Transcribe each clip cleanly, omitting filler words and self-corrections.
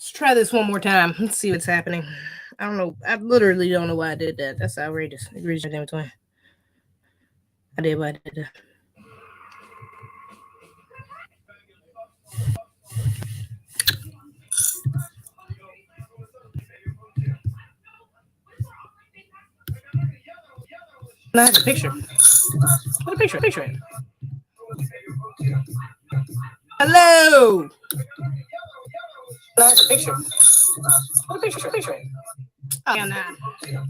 Let's try this one more time. Let's see what's happening. I don't know. I literally don't know why I did that. That's outrageous. Egregious damn twin. I did why I did that. No, I have a picture. What a picture. Hello. No, I have a picture. What a picture. Oh, yeah, nah.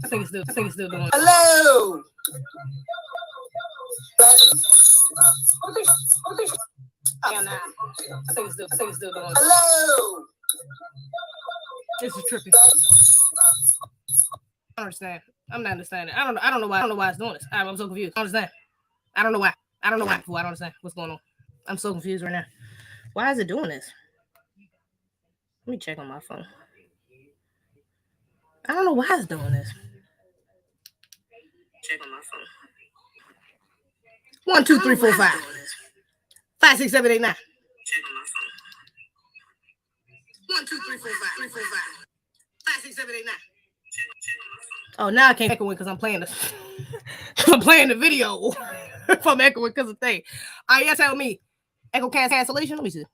I think it's still doing. Hello. What a picture. Oh, yeah, nah. I think it's still doing. Hello. This is trippy. I don't understand. I'm not understanding. I don't know why it's doing this. I'm so confused. I don't understand. I don't know why. I don't understand what's going on. I'm so confused right now. Why is it doing this? Let me check on my phone. I don't know why it's doing this. Check on my phone. 1, 2, 3, 4, 5. 5, 6, 7, 8, 9. Check on my phone. 1, 2, 3, 4, 5. 5, 6, 7, 8, 9. Oh, now I can't echo it because I'm playing this. I'm playing the video. If I'm echoing because of the thing. All right, y'all tell me. Echo cancellation? Let me see.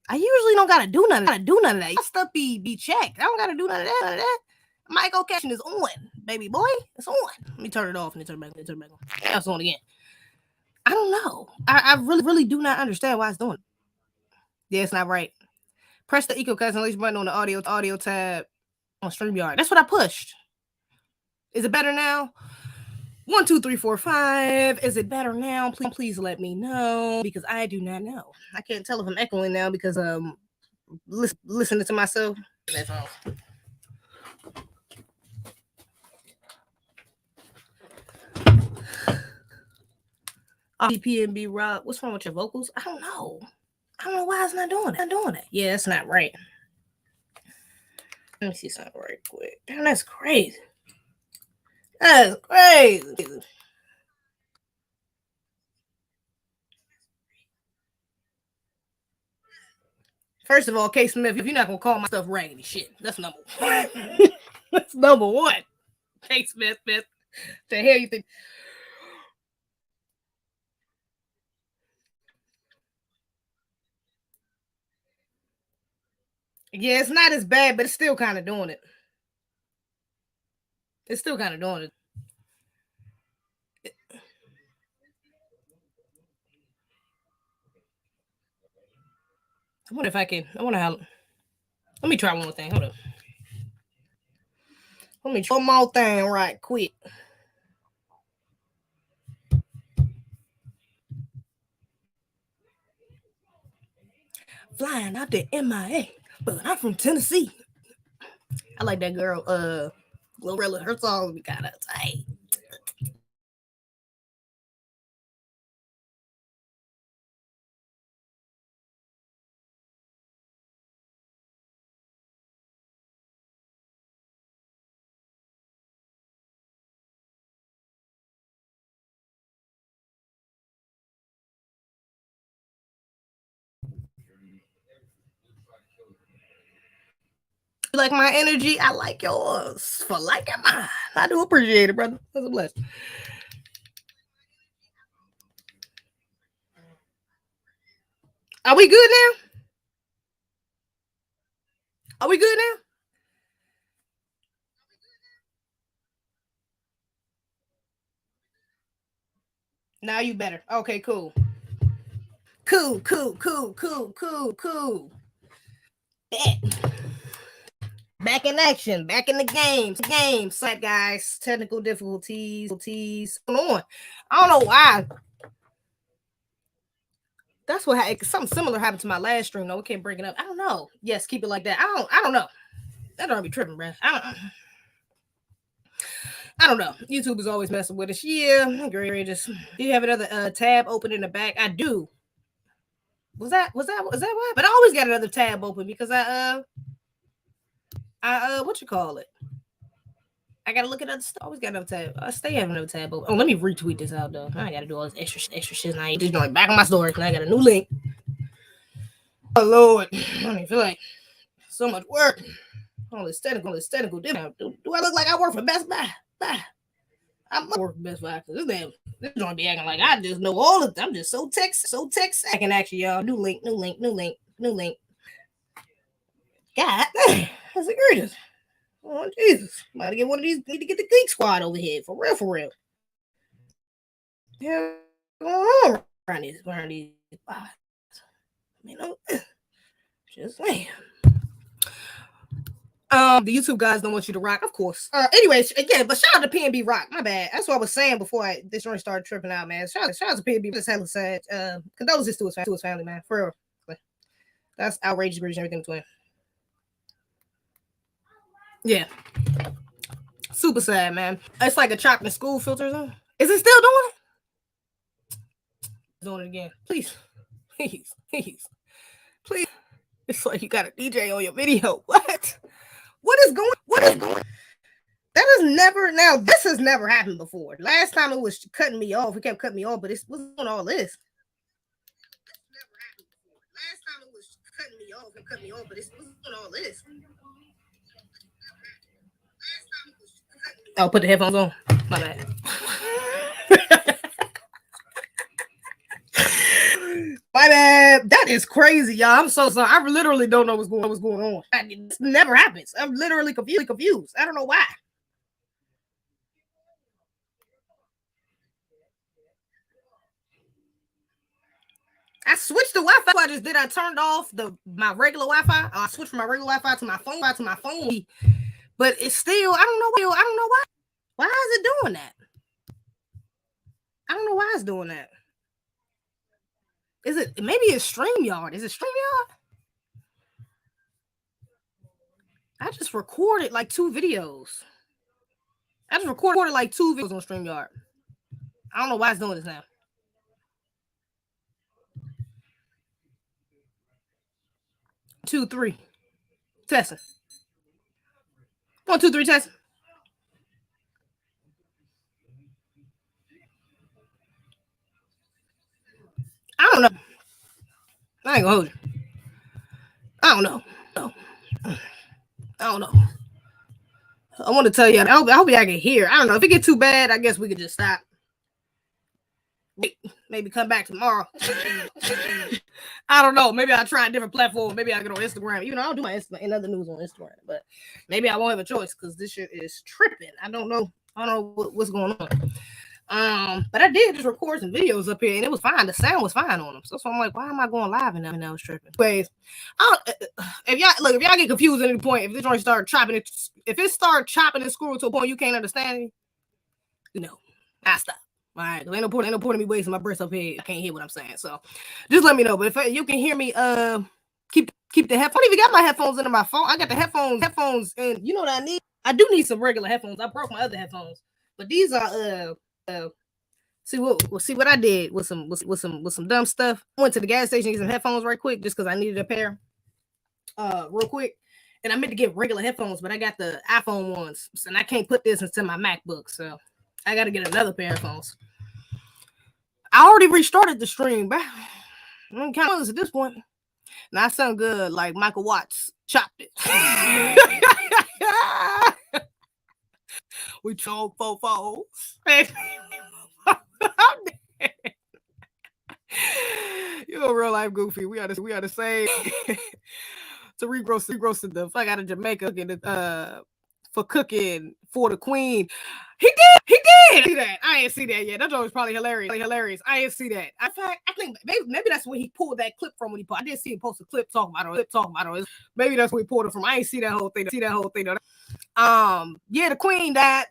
I usually don't gotta do none of that. That stuff be checked. I don't gotta do none of that. My echo caption is on, baby boy. It's on. Let me turn it off and then turn it back on. Now it's on again. I don't know. I really do not understand why it's doing it. Yeah, it's not right. Press the echo cancellation button on the audio tab on StreamYard. That's what I pushed. Is it better now? 1, 2, 3, 4, 5. Is it better now? Please let me know because I do not know. I can't tell if I'm echoing now because listening to myself. That's all. PNB Rock. What's wrong with your vocals? I don't know why it's not doing it. Yeah, it's not right. Let me see something right quick. Damn, that's crazy. That's crazy. First of all, K. Smith, if you're not gonna call my stuff raggedy shit, that's number one. That's number one. K. Smith. The hell you think? Yeah, it's not as bad, but it's still kind of doing it. It's still kind of doing it. I wonder if I can. I wonder how. Let me try one more thing. Hold up. Let me try one more thing right quick. Flying out there MIA, but I'm from Tennessee. I like that girl, Glorilla. Her songs be kind of tight. You like my energy? I like yours for liking mine. I do appreciate it, brother. That's a blessing. Are we good now? Are we good now? Now you better. Okay, cool. Cool. Bet. Back in action, back in the game. Sorry, guys. Technical difficulties. Hold on. I don't know why. That's what something similar happened to my last stream. No, we can't bring it up. I don't know. Yes, keep it like that. I don't know. That don't be tripping, bro. I don't know. YouTube is always messing with us. Yeah, great. Just do you have another tab open in the back? I do. Was that what? But I always got another tab open because I what you call it? I gotta look at other stuff. I always got another tab. I stay having another tab open. Oh, let me retweet this out though. I gotta do all this extra shit. And I ain't just going back on my story. And I got a new link. Oh Lord, I don't even feel like So much work. All this technical. Do I look like I work for Best Buy? I'm work for Best Buy because this joint be acting like I just know all of them. I'm just so tech. I can actually, y'all. New link. God, that's the greatest. Oh Jesus! About to get one of these. Need to get the Geek Squad over here for real. Yeah, going on around these bots. You know, just saying. The YouTube guys don't want you to rock, of course. Anyways, again, but shout out to PNB Rock. My bad. That's what I was saying before this joint started tripping out, man. Shout out to PNB. Just hella sad. Condolences to his family, man. For real. That's outrageous, and everything between. Yeah. Super sad, man. It's like a chopping school filter. Is it still doing it? Doing it again. Please. It's like you got a DJ on your video. What is going? That has never. Now this has never happened before. Last time it was cutting me off. It kept cutting me off, but it wasn't doing all this. Last time it was cutting me off, but it wasn't doing all this. Oh, put the headphones on. My bad. My bad. That is crazy, y'all. I'm so sorry. I literally don't know what's going on. This never happens. I'm literally confused. I don't know why. I switched the Wi-Fi. I just did. I turned off my regular Wi-Fi. I switched from my regular Wi-Fi to my phone. But it's still. I don't know why. Why is it doing that? I don't know why it's doing that. Is it maybe it's StreamYard? Is it StreamYard? I just recorded like 2 videos. I just recorded like 2 videos on StreamYard. I don't know why it's doing this now. 2, 3. Testing. 1, 2, 3 testing. I don't know. I ain't gonna hold you. I don't know. I want to tell you. I hope y'all can hear. I don't know. If it gets too bad, I guess we could just stop. Maybe come back tomorrow. I don't know. Maybe I'll try a different platform. Maybe I'll get on Instagram. Even though I don't do my other news on Instagram. But maybe I won't have a choice because this shit is tripping. I don't know what's going on. But I did just record some videos up here and it was fine. The sound was fine on them. So I'm like, why am I going live and now it's tripping? Anyways, if y'all get confused at any point, if this joint start chopping it, if it start chopping and screwing to a point you can't understand it, I stop. All right, ain't no point in me wasting my breath up here. I can't hear what I'm saying. So just let me know. But if you can hear me, keep the headphones. I don't even got my headphones into my phone. I got the headphones, and you know what I need? I do need some regular headphones. I broke my other headphones, but these are see what I did with some dumb stuff. I went to the gas station to get some headphones right quick just because I needed a pair real quick. And I meant to get regular headphones, but I got the iPhone ones, and I can't put this into my MacBook, so I got to get another pair of phones. I already restarted the stream, but I'm kind of at this point. And I sound good like Michael Watts chopped it. We chose fofos. You're a real life goofy. We are the same. To regross the fuck out of Jamaica for cooking for the queen. He did. See that? I ain't see that yet. That joke was probably hilarious. I ain't see that. In fact, I think maybe that's where he pulled that clip from when he put. I did see him post a clip talking about it. Maybe that's where he pulled it from. I ain't see that whole thing. Yeah, the queen died.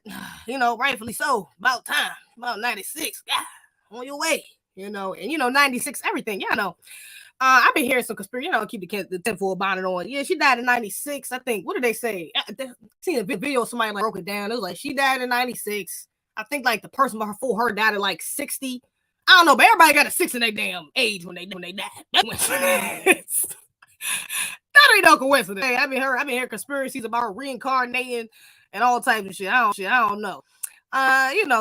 Rightfully so. About time. About 96. Yeah, on your way. And 96. Everything. I've been hearing some conspiracy. Keep the tinfoil bonnet on. Yeah, she died in 96. I think. What did they say? I seen a video. Somebody broke it down. It was like she died in 96. I think like the person before her died at like 60. I don't know, but everybody got a 6 in their damn age when they die. That ain't no coincidence. Hey, I've been hearing conspiracies about her reincarnating and all types of shit. I don't know.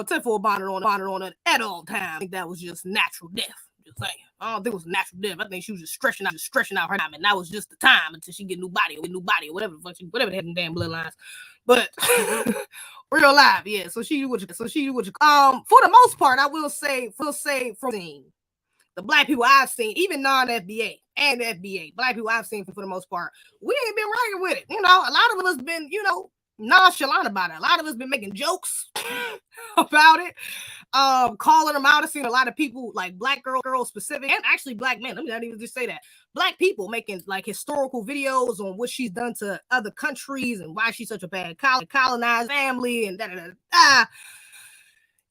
Tinfoil bonnet on it at all times. I think that was just natural death. Just saying. I don't think it was a natural death. I think she was just stretching out her time, and that was just the time until she get a new body, or whatever they had in damn bloodlines. But real life, yeah. So she for the most part, I will say from the black people I've seen, even non-FBA and FBA, black people I've seen for the most part, we ain't been right with it. You know, a lot of us been, nonchalant about it. A lot of us been making jokes about it, calling them out. I've seen a lot of people, like black girls specific, and actually black men. Let me not even just say that. Black people making like historical videos on what she's done to other countries and why she's such a bad colonized family and da-da-da-da.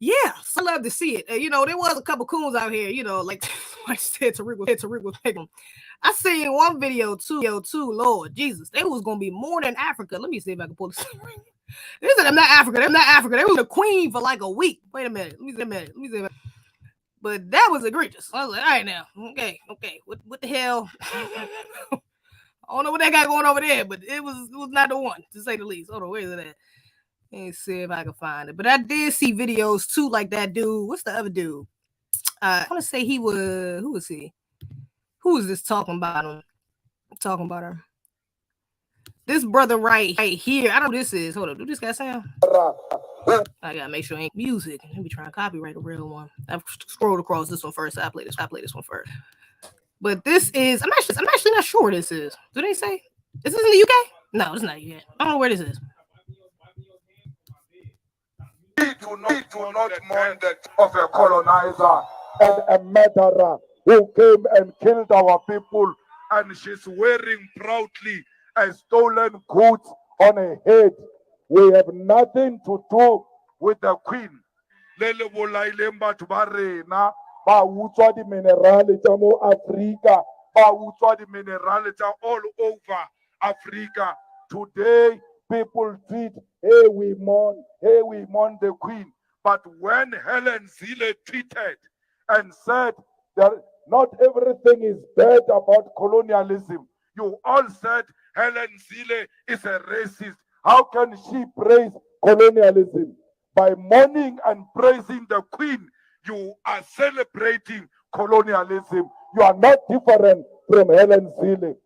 Yeah, so I love to see it. There was a couple coons out here, like I said, Tariq was picking. I seen one video too, Lord Jesus, they was gonna be more than Africa. Let me see if I can pull this. They said I'm not Africa. They was the queen for like a week. Wait a minute. Let me see. But that was egregious. I was like, all right now, okay. What the hell? I don't know what they got going over there, but it was not the one, to say the least. Hold on, where is it at? Let me see if I can find it. But I did see videos too, like that dude. What's the other dude? I want to say he was. Who was he? Who is this talking about him? Talking about her. This brother right here. I don't know who this is. Hold up. Do this guy sound? I gotta make sure it ain't music. Let me try and copyright a real one. I've scrolled across this one first. I play this one first. But this is. I'm actually not sure what this is. Do they say? Is this in the UK? No, it's not UK. I don't know where this is. We do not mourn the death of a colonizer and a murderer who came and killed our people, and she's wearing proudly a stolen coat on her head. We have nothing to do with the queen. Lele bolaileng batho ba rena ba utswa di minerale tsa mo Africa, ba utswa di minerale tsa all over Africa. Today people tweet, hey, we mourn the queen. But when Helen Zille tweeted and said that not everything is bad about colonialism, you all said Helen Zille is a racist. How can she praise colonialism? By mourning and praising the queen, you are celebrating colonialism. You are not different from Helen Zille.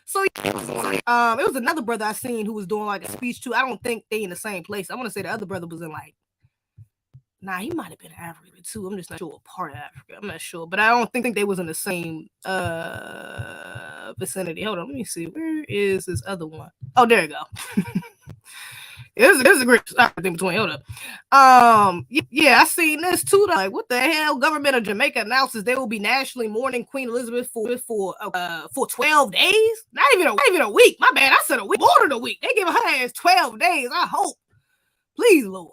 So it was another brother I seen who was doing like a speech too. I don't think they in the same place. I want to say the other brother was in like, he might have been Africa too. I'm just not sure what part of Africa. I'm not sure, but I don't think they was in the same vicinity. Hold on, let me see. Where is this other one? Oh, there you go. It's a great thing between. Hold up. Yeah, I seen this too. Like, what the hell? Government of Jamaica announces they will be nationally mourning Queen Elizabeth for 12 days. Not even a week. My bad. I said a week. More than a week. They give her ass 12 days. I hope. Please, Lord.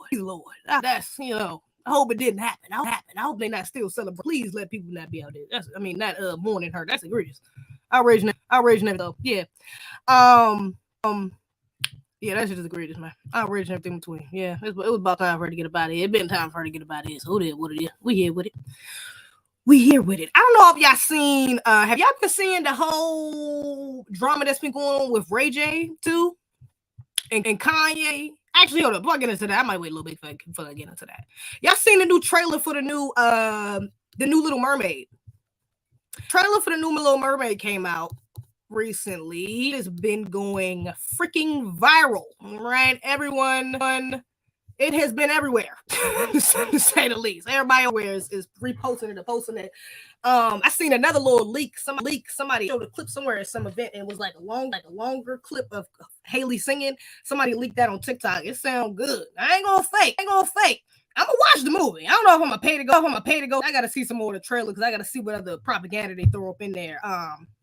That's I hope it didn't happen. I hope they not still celebrate. Please let people not be out there. Not mourning her. That's egregious. Outraging though. Yeah. Yeah, that's just egregious, man. Outrage and everything between. Yeah, it was about time for her to get about it. It been time for her to get about it. So what it is. We here with it. I don't know if y'all seen. Have y'all been seeing the whole drama that's been going on with Ray J too, and Kanye? Actually, hold up. Before I get into that, I might wait a little bit before I get into that. Y'all seen the new trailer for the new Little Mermaid? Trailer for the new Little Mermaid came out recently. It has been going freaking viral, right? Everyone, it has been everywhere, to say the least. Everybody everywhere is reposting it and posting it. I seen another little leak. Somebody showed a clip somewhere at some event, and it was like a longer clip of Haley singing. Somebody leaked that on TikTok. It sounds good. I ain't gonna fake. I'm gonna watch the movie. I don't know if I'm gonna pay to go. I gotta see some more of the trailer because I gotta see what other propaganda they throw up in there.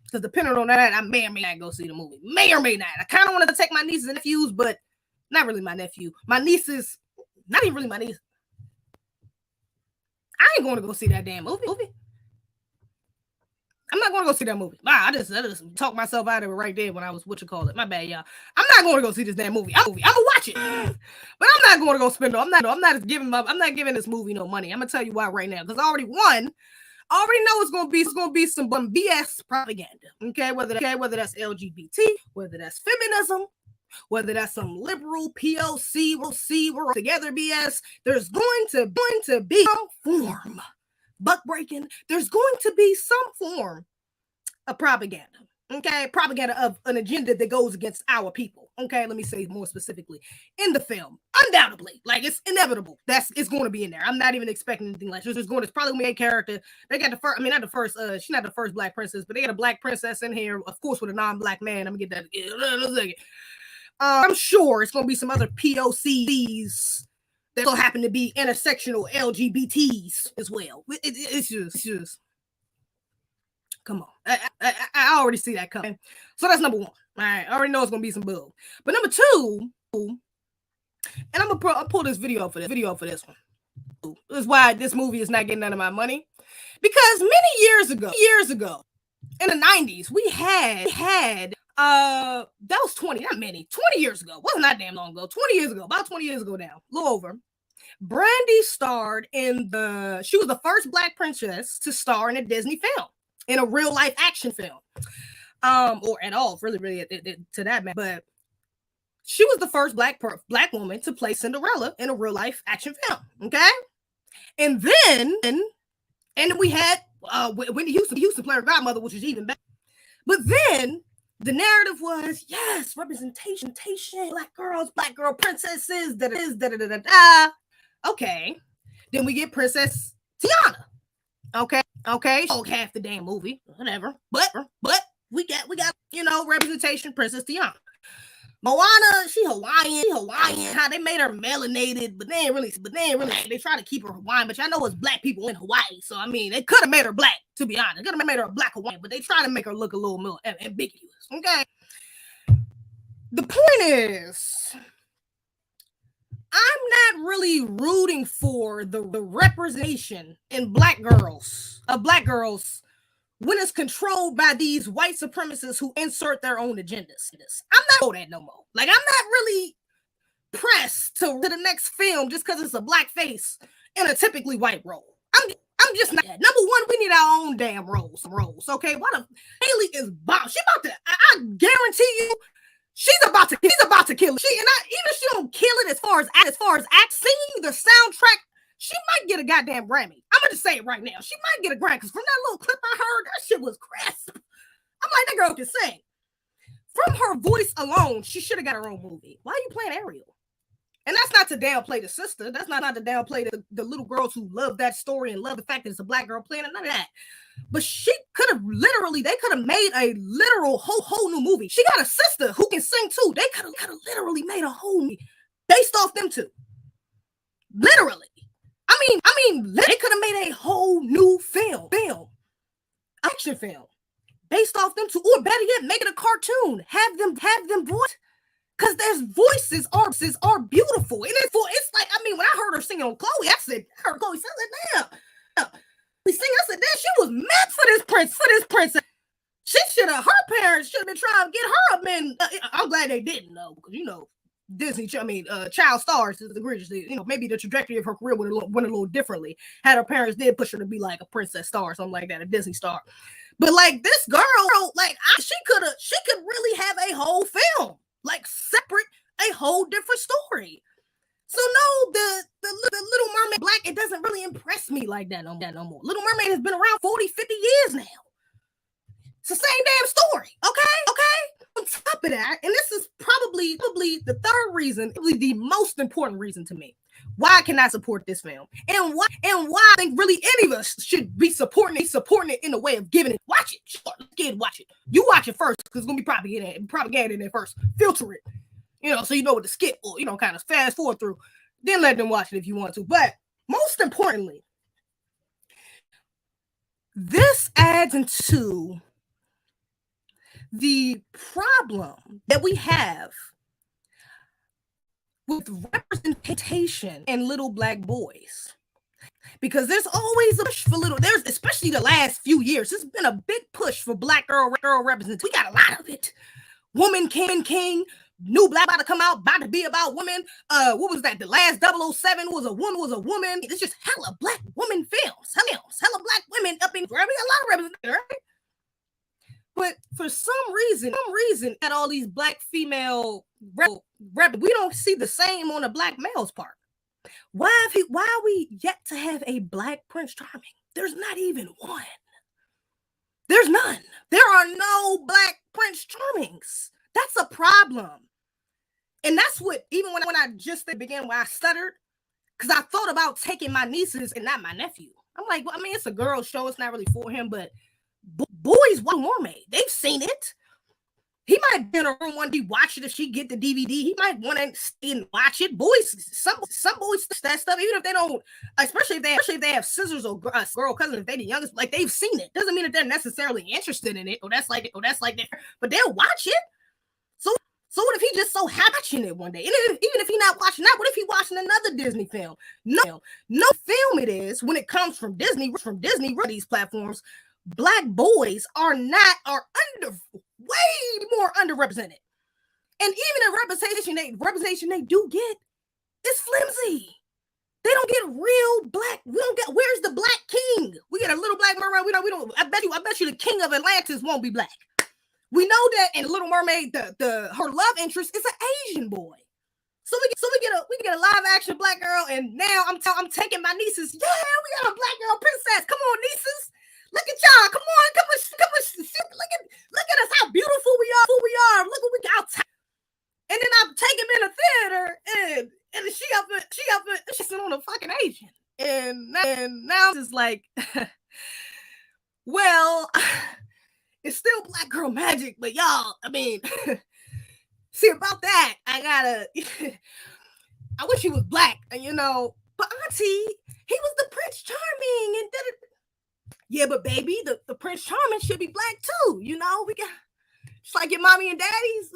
Because depending on that, I may or may not go see the movie. May or may not. I kind of wanted to take my nieces and nephews, but not really my nephew. My nieces, not even really my niece. I ain't going to go see that damn movie. I'm not going to go see that movie. I just talked myself out of it right there when I was, my bad, y'all. I'm not going to go see this damn movie. I'm going to watch it. But I'm not going to go spend I'm not giving this movie no money. I'm going to tell you why right now. Because I already know it's gonna be some BS propaganda. Okay, whether that's LGBT, whether that's feminism, whether that's some liberal POC, we'll see, we're together BS, there's going to be some form, buck breaking, there's going to be some form of propaganda. Okay, propaganda of an agenda that goes against our people. Okay, let me say more specifically in the film, undoubtedly, like it's inevitable. It's going to be in there. I'm not even expecting anything like this. It's probably gonna be a character. They got the first. I mean, not the first. She's not the first black princess, but they got a black princess in here, of course, with a non-black man. I'm gonna get that in a second. I'm sure it's gonna be some other POCs that will happen to be intersectional LGBTs as well. It's just. Come on. I already see that coming. So that's number one. All right. I already know it's going to be some bull. But number two, and I'm going to pull this video for this one. This is why this movie is not getting none of my money. Because many years ago, in the 90s, we had that was 20 years ago. Wasn't that damn long ago. 20 years ago. About 20 years ago now. A little over. Brydie starred she was the first black princess to star in a Disney film. In a real life action film, or at all, really to that man. But she was the first black woman to play Cinderella in a real life action film. Okay, and then we had Whitney Houston play her godmother, which was even better. But then the narrative was yes, representation, black girl princesses. Okay, then we get Princess Tiana. Okay, half the damn movie, whatever. But we got representation, Princess Tiana. Moana, she Hawaiian. How they made her melanated, but they ain't really. They try to keep her Hawaiian, but y'all know it's black people in Hawaii, so I mean, they could have made her black. To be honest, could have made her a black Hawaiian, but they try to make her look a little more ambiguous. Okay. The point is, I'm not really rooting for the representation in black girls when it's controlled by these white supremacists who insert their own agendas. I'm not doing that no more. Like, I'm not really pressed to the next film just because it's a black face in a typically white role. I'm just not. Number one, we need our own damn roles. Okay, Haley is bomb. She about to. I guarantee you. She's about to kill it. Even if she don't kill it as far as singing the soundtrack, she might get a goddamn Grammy. I'm gonna just say it right now. She might get a Grammy because from that little clip I heard, that shit was crisp. I'm like, that girl can sing. From her voice alone, she should have got her own movie. Why are you playing Ariel? And that's not to downplay the sister. That's not to downplay the little girls who love that story and love the fact that it's a black girl playing it. None of that. But they could have made a literal whole new movie. She got a sister who can sing too. They could have literally made a whole movie based off them two. Literally. I mean, they could have made a whole new action film based off them two. Or better yet, make it a cartoon. Have them voice. Because their voices are beautiful. And it's like, I mean, when I heard her singing on Chloe, I heard Chloe sing, I said, damn. We sing, I said, damn, she was meant for this princess. Her parents should have been trying to get her a man. I'm glad they didn't, though, because, Disney, child stars is egregious. Maybe the trajectory of her career went a little differently had her parents did push her to be like a princess star or something like that, a Disney star. But like this girl, like she could really have a whole film. Like separate, a whole different story. So no, the Little Mermaid black, it doesn't really impress me like that no more. Little Mermaid has been around 40, 50 years now. It's the same damn story, okay? On top of that, and this is probably the third reason, probably the most important reason to me, why can I support this film? And why I think really any of us should be supporting it in a way of giving it. Watch it. Sure, kid, watch it. You watch it first, because it's gonna be propaganda in there first. Filter it. So you know what to skip or kind of fast forward through. Then let them watch it if you want to. But most importantly, this adds into the problem that we have with representation in little black boys. Because there's always a push for there's especially the last few years, there's been a big push for black girl representation. We got a lot of it. Woman King, new black about to come out, about to be about women. What was that? The last 007 was a woman. It's just hella black woman films. Hella black women up in, a lot of representation, right? But for some reason, at all these black female we don't see the same on the black male's part. Why are we yet to have a black Prince Charming? There's not even one. There's none. There are no black Prince Charmings. That's a problem. And that's what, even when I just began where I stuttered, because I thought about taking my nieces and not my nephew. I'm like, well, I mean, it's a girl's show. It's not really for him, but boys watch Mermaid. They've seen it. He might be in a room one day, watch it if she get the DVD. He might want to stay and watch it. Boys, some boys that stuff, even if they don't, especially if they have sisters or girl cousins, if they the youngest, like they've seen it. Doesn't mean that they're necessarily interested in it, or that's like that, but they'll watch it. So what if he just so happy watching it one day? And even if he's not watching that, what if he watching another Disney film? No film it is when it comes from Disney, these platforms. Black boys are way more underrepresented. And even the representation they do get is flimsy. They don't get real black. We don't get, where's the black king? We get a little black mermaid. We don't. I bet you the king of Atlantis won't be black. We know that in Little Mermaid, her love interest is an Asian boy. So we get a live action black girl, and now I'm taking my nieces. Yeah, we got a black girl princess. Come on, nieces. Look at y'all. Come on. Look at us. How beautiful we are. Who we are. Look what we got. And then I take him in a theater, and she's sitting on a fucking Asian. And now it's like, well, it's still black girl magic, but y'all, I mean, see about that, I wish he was black, but auntie, he was the Prince Charming, and yeah, but baby, the Prince Charming should be black too, we got, just like your mommy and daddies,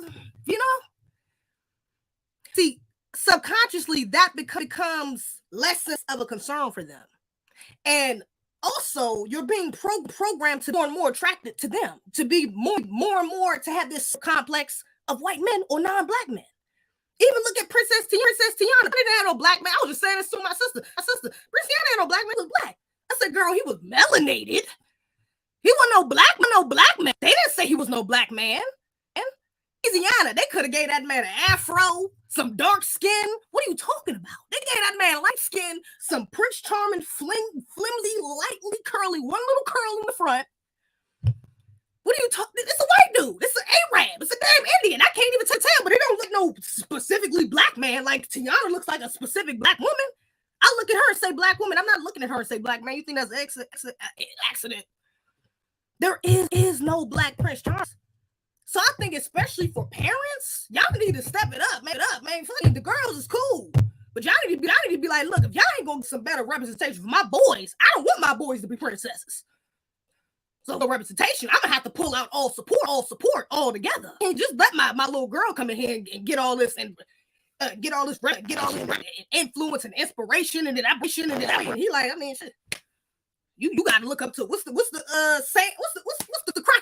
See, subconsciously, that becomes less of a concern for them. And also, you're being programmed to be more and more attracted to them, to be more and more to have this complex of white men or non-black men. Even look at Princess Tiana. I didn't have no black man. I was just saying this to my sister. Princess Tiana had no black man. He was black. I said, girl, he was melanated. He wasn't no black man. They didn't say he was no black man. And Louisiana, they could have gave that man an afro, some dark skin. What are you talking about? They gave that man light skin, some Prince Charming, flimsy, lightly curly, one little curl in the front. What are you talking? It's a white dude. It's an Arab. It's a damn Indian. I can't even tell, but it don't look no specifically black man. Like Tiana looks like a specific black woman. I look at her and say black woman. I'm not looking at her and say black man. You think that's an accident? There is no black Prince Charming. So I think especially for parents, y'all need to step it up, man. Fucking the girls is cool. But y'all need to be like, look, if y'all ain't going to get some better representation for my boys, I don't want my boys to be princesses. So the representation, I'm gonna have to pull out all support all together. And just let my little girl come in here and get all this and get all this influence and inspiration and then ambition and then he like, I mean, shit. You got to look up to what's the cracking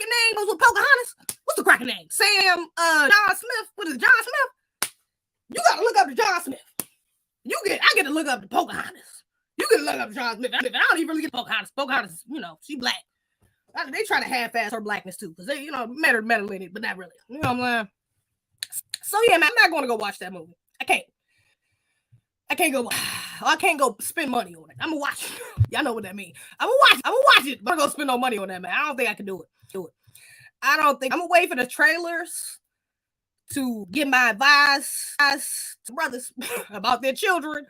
name goes with Pocahontas? What's the cracking name? John Smith. What is it, John Smith? You got to look up to John Smith. I get to look up to Pocahontas. You get to look up to John Smith. I don't even really get Pocahontas. Pocahontas, she black. They try to half-ass her blackness too, because they, melanated, but not really. You know what I'm saying? So yeah, man, I'm not going to go watch that movie. I can't go spend money on it. I'm gonna watch it. Y'all know what that means. I'm gonna watch it, but I'm gonna spend no money on that, man. I don't think I can do it. I don't think I'm gonna wait for the trailers to give my advice to brothers about their children.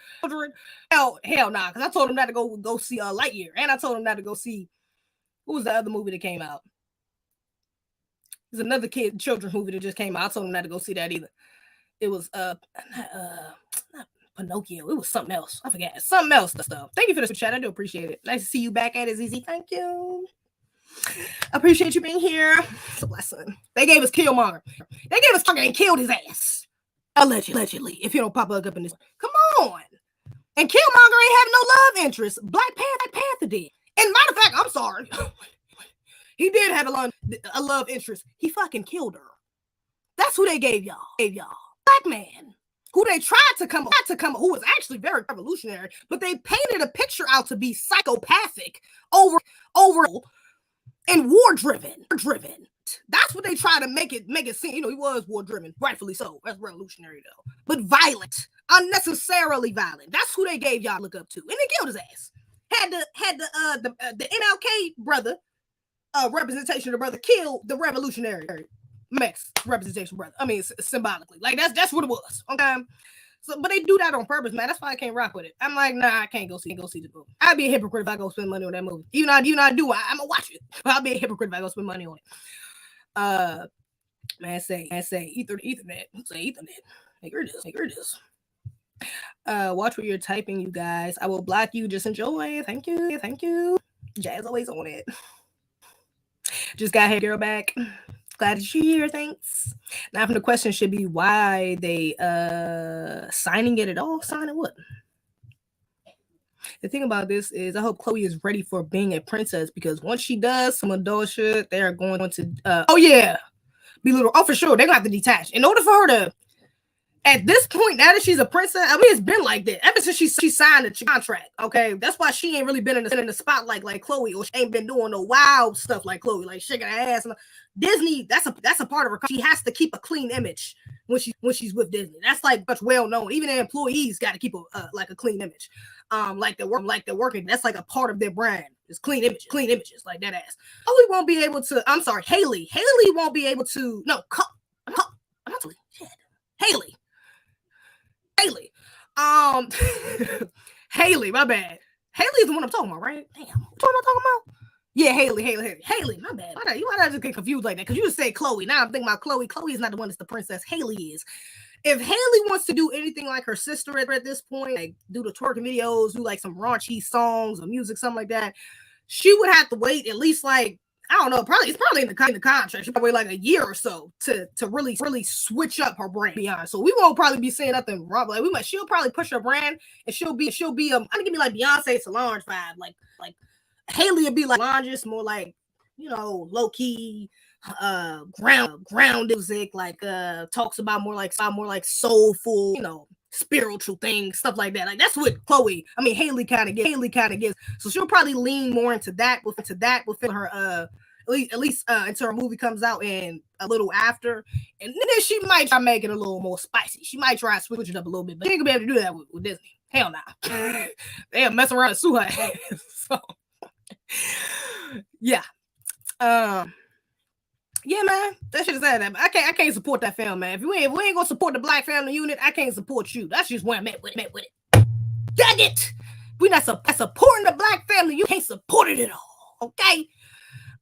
Hell nah, because I told them not to go see Lightyear, and I told them not to go see what was the other movie that came out. There's another children's movie that just came out. I told them not to go see that either. It was not Pinocchio. It was something else. I forget. Something else stuff. Thank you for the chat. I do appreciate it. Nice to see you back at it, Zeze. Thank you. Appreciate you being here. It's a blessing. They gave us Killmonger. They gave us Killmonger and killed his ass. Allegedly. If you don't pop up in this. Come on. And Killmonger ain't have no love interest. Black Panther did. And matter of fact, I'm sorry. He did have a love interest. He fucking killed her. That's who they gave y'all. Black man. Who they tried to come, who was actually very revolutionary, but they painted a picture out to be psychopathic over, and war-driven. That's what they try to make it seem. You know, he was war-driven, rightfully so. That's revolutionary though. But violent, unnecessarily violent. That's who they gave y'all look up to, and they killed his ass. Had the MLK brother representation of the brother killed the revolutionary Max representation brother. I mean, symbolically, like that's what it was. Okay. So, but they do that on purpose, man. That's why I can't rock with it. I'm like, nah, I can't go see the movie. I'd be a hypocrite if I go spend money on that movie. Even I do. I'm gonna watch it. But I'll be a hypocrite if I go spend money on it. Man, say Ethernet. Say Ethernet. Here it is. Watch what you're typing, you guys. I will block you. Just enjoy. Thank you. Jazz always on it. Just got her girl back. Glad that you're here. Thanks. Now, the question should be why they signing it at all. Signing what? The thing about this is I hope Chloe is ready for being a princess, because once she does some adult shit, they are going to be little. Oh, for sure. They're gonna have to detach. In order for her to, at this point, now that she's a princess, I mean, it's been like that ever since she signed the contract. Okay, that's why she ain't really been in the spotlight like Chloe, or she ain't been doing no wild stuff like Chloe, like shaking her ass. Disney, that's a part of her. She has to keep a clean image when she's with Disney. That's like much well known. Even the employees got to keep a clean image. Like they're working. That's like a part of their brand. It's clean images like that ass. Chloe won't be able to. I'm sorry, Haley won't be able to. No, Haley. Haley, my bad. Haley is the one I'm talking about, right? Damn, what am I talking about? Yeah, Haley, my bad. Why did I just get confused like that? Because you just said Chloe. Now I'm thinking about Chloe. Chloe is not the one that's the princess. Haley is. If Haley wants to do anything like her sister at this point, like do the twerking videos, do like some raunchy songs or music, something like that, she would have to wait at least like, I don't know, it's probably in the contract. She probably like a year or so to really switch up her brand. Be honest, so we won't probably be saying nothing wrong. Like she'll probably push her brand, and she'll be I'm gonna give me like Beyonce Solange vibe. Like Haley would be like Solange, more like, you know, low key, ground music, like talks about more like soulful, you know, spiritual things, stuff like that. Like that's what Haley kind of gives. So she'll probably lean more into that within her at least until her movie comes out and a little after, and then she might try to make it a little more spicy. She might try to switch it up a little bit, but she ain't gonna be able to do that with Disney. Hell nah. They'll mess around and sue her ass. So yeah. Yeah, man, that shit is that. I can't support that film, man. If we ain't gonna support the Black family unit, I can't support you. That's just where I'm at with it. Dang it! We not supporting the Black family. You can't support it at all, okay?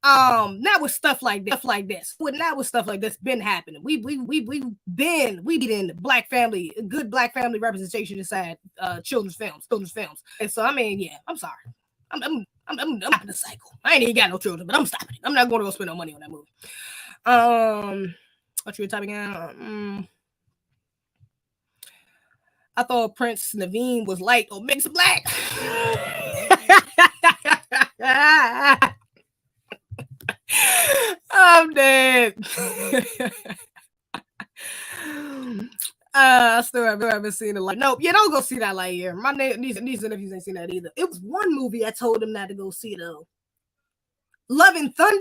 Not with stuff like this. Not with stuff like this been happening. We've been in the Black family, good Black family representation inside children's films. And so I mean, yeah, I'm sorry. I'm stopping the cycle. I ain't even got no children, but I'm stopping it. I'm not going to go spend no money on that movie. What you were typing out? I thought Prince Naveen was light or mixed black. I'm dead. I still haven't seen it. Like, nope. Yeah, don't go see that Lightyear. My niece and nephews ain't seen that either. It was one movie I told them not to go see though. Love and Thunder.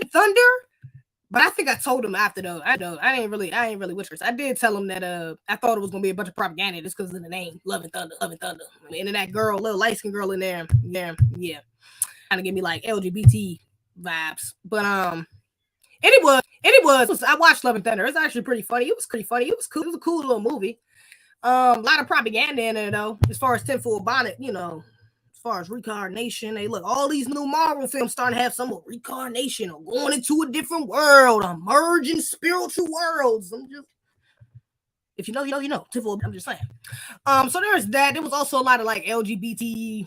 But I think I told him after though. I ain't really with her. I did tell him that I thought it was gonna be a bunch of propaganda just because of the name, Love and Thunder. And then that girl, little light skinned girl in there, yeah, kind of give me like LGBT vibes. But it was. I watched Love and Thunder. It's actually pretty funny. It was pretty funny. It was cool. It was a cool little movie. A lot of propaganda in there though. As far as Tinfoil Bonnet, you know. As far as reincarnation, hey, look, all these new Marvel films starting to have some reincarnation or going into a different world, merging spiritual worlds. If you know, you know. I'm just saying. So there's that. There was also a lot of like LGBT,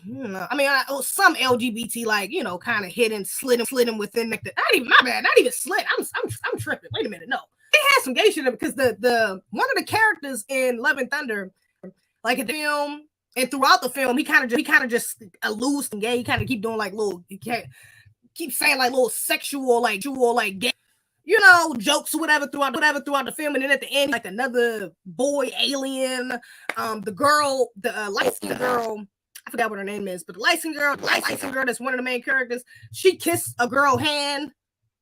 you know. I mean, some LGBT, like, you know, kind of hidden, slitting within. Like not even slit. I'm tripping. Wait a minute, no. They had some gay shit because the one of the characters in Love and Thunder, like in the film. And throughout the film, he kind of just alludes to gay. He kind of keep doing like little, keep saying like little sexual, like gay, you know, jokes or whatever throughout the film. And then at the end, like another boy alien, the girl, the light-skinned girl, I forgot what her name is, but the light-skinned girl that's one of the main characters. She kissed a girl hand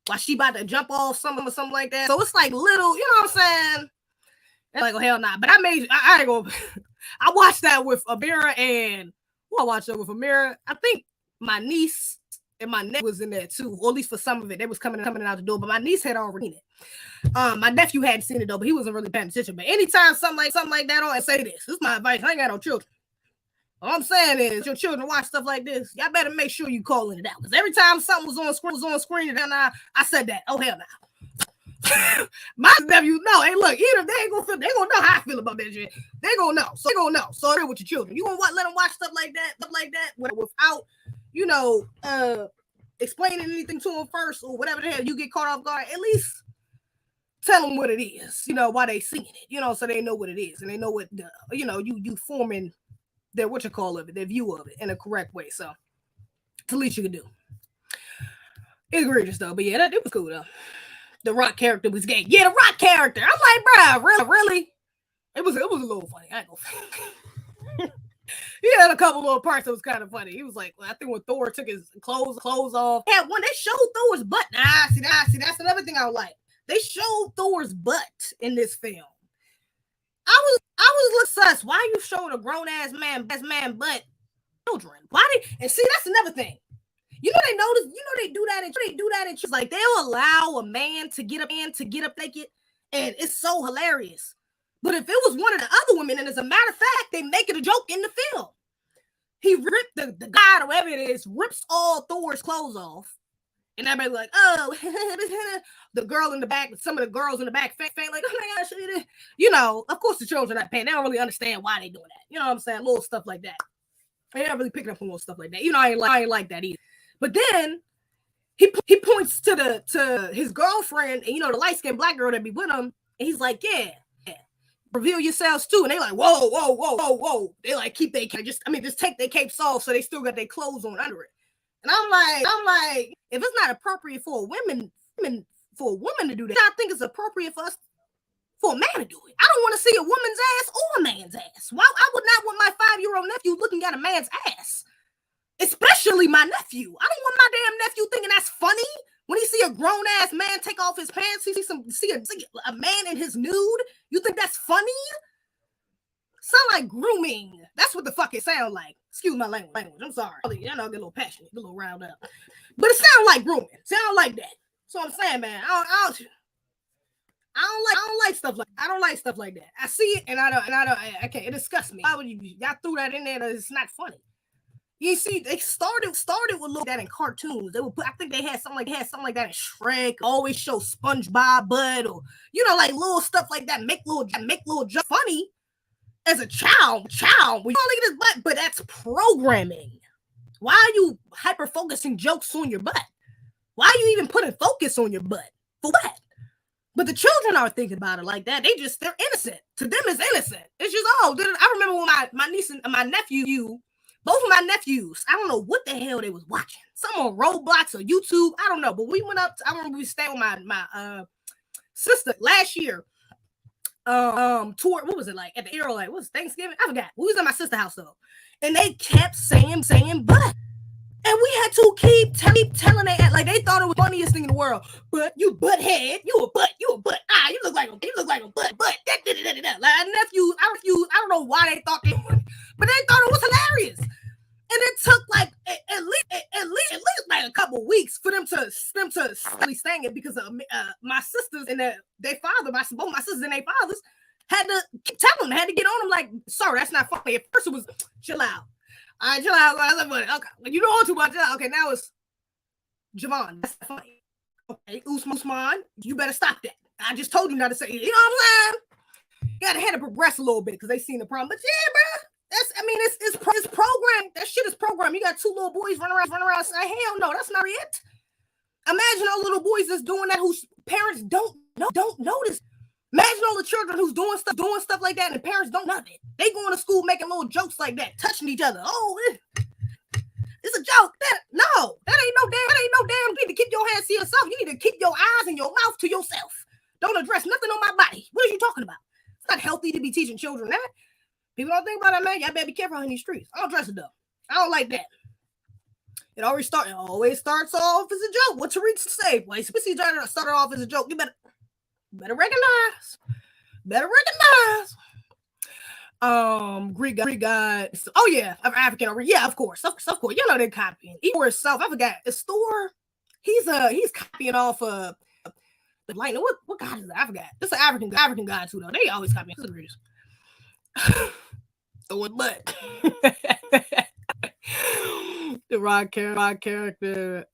while she about to jump off something or something like that. So it's like little, you know what I'm saying? It's like, oh hell nah. But I ain't gonna. I watched that with Amira and I watched that with Amira. I think my niece and my nephew was in there too, or at least for some of it. They was coming out the door, but my niece had already seen it. My nephew hadn't seen it though, but he wasn't really paying attention. But anytime something like that on, and say this is my advice. I ain't got no children. All I'm saying is, your children watch stuff like this, y'all better make sure you calling it out. Because every time something was on screen, and I said that. Oh hell no. My nephew, no, hey, look, either they gonna know how I feel about that shit. They gonna know. So they're with your children. You gonna let them watch stuff like that, without, you know, explaining anything to them first or whatever the hell. You get caught off guard, at least tell them what it is. You know, why they seeing it. You know, so they know what it is and they know what you know. You forming their their view of it in a correct way. So it's the least you can do. Egregious though, but yeah, it was cool though. The Rock character was gay. Yeah, the Rock character. I'm like, bro, really? It was a little funny. I ain't gonna. He had a couple little parts that was kind of funny. He was like, I think when Thor took his clothes off. Yeah, when they showed Thor's butt. See, that's another thing I don't like. They showed Thor's butt in this film. I was look sus. Why you showing a grown ass man butt children? Why and see, that's another thing. You know, they do that and she's like, they'll allow a man to get up naked, and it's so hilarious. But if it was one of the other women, and as a matter of fact, they make it a joke in the film. He ripped the guy, or whatever it is, rips all Thor's clothes off. And everybody's like, oh, the girl in the back, some of the girls in the back, like, oh my gosh, you know, of course the children are not paying. They don't really understand why they doing that. You know what I'm saying? Little stuff like that. They don't really picking up on little stuff like that. You know, I ain't like that either. But then he points to his girlfriend and, you know, the light-skinned black girl that be with him. And he's like, yeah, reveal yourselves too. And they like, whoa. They like keep just take their capes off so they still got their clothes on under it. And I'm like, if it's not appropriate for a woman to do that, I think it's appropriate for a man to do it. I don't want to see a woman's ass or a man's ass. Why I would not want my 5-year-old nephew looking at a man's ass. Especially my nephew. I don't want my damn nephew thinking that's funny. When he see a grown ass man take off his pants, see a man in his nude. You think that's funny? Sound like grooming. That's what the fuck it sound like. Excuse my language. I'm sorry. You know, get a little passionate, get a little riled up. But it sound like grooming. Sound like that. So I'm saying, man, I don't like stuff like. I don't like stuff like that. I see it and I can't. It disgusts me. Why would y'all threw that in there? That it's not funny. You see, they started with little that in cartoons. They would put, I think they had something like that in Shrek. Always show SpongeBob butt, or you know, like little stuff like that. Make little jokes funny as a child. We don't look at his butt, but that's programming. Why are you hyper focusing jokes on your butt? Why are you even putting focus on your butt? For what? But the children aren't thinking about it like that. They're innocent. To them, it's innocent. It's just, I remember when my niece and my nephew. Both of my nephews, I don't know what the hell they was watching. Some on Roblox or YouTube, I don't know. But we went up. I remember we stayed with my sister last year. Tour. What was it like at the Ariel? Like, what was Thanksgiving? I forgot. We was at my sister's house though, and they kept saying butt, and we had to keep telling they like they thought it was the funniest thing in the world. But you butt head, you a butt. Ah, you look like a butt. Like nephew, I don't know why they thought they were, but they thought it was hilarious. And it took like at least like a couple weeks for them to really saying it, because my sisters and their father, both my sisters and their fathers had to tell them, had to get on them like, sorry, that's not funny. At first it was chill out. All right, chill out. Okay, you don't too much. Okay, now it's Javon. That's not funny. Okay, Usman, you better stop that. I just told you not to say it. You know what I'm saying? You gotta have to progress a little bit because they seen the problem. But yeah, bro. It's programmed. That shit is programmed. You got two little boys running around saying, hell no, that's not it. Imagine all little boys that's doing that whose parents don't notice. Imagine all the children who's doing stuff like that and the parents don't know it. They going to school making little jokes like that, touching each other. Oh, it's a joke. That ain't no damn thing to keep your hands to yourself. You need to keep your eyes and your mouth to yourself. Don't address nothing on my body. What are you talking about? It's not healthy to be teaching children that. People don't think about that, man. Y'all better be careful in these streets. I don't dress it up. I don't like that. It always starts off as a joke. What Tariq say? Wait, Sissy started off as a joke. You better recognize. Greek God. Oh yeah, African. Yeah, of course. You know they're copying. Even for itself, I forgot. The store. He's copying off the lightning. What god is that? I forgot. This is an African god too though. They always copy. This is the greatest. Throw it butt. The rock character.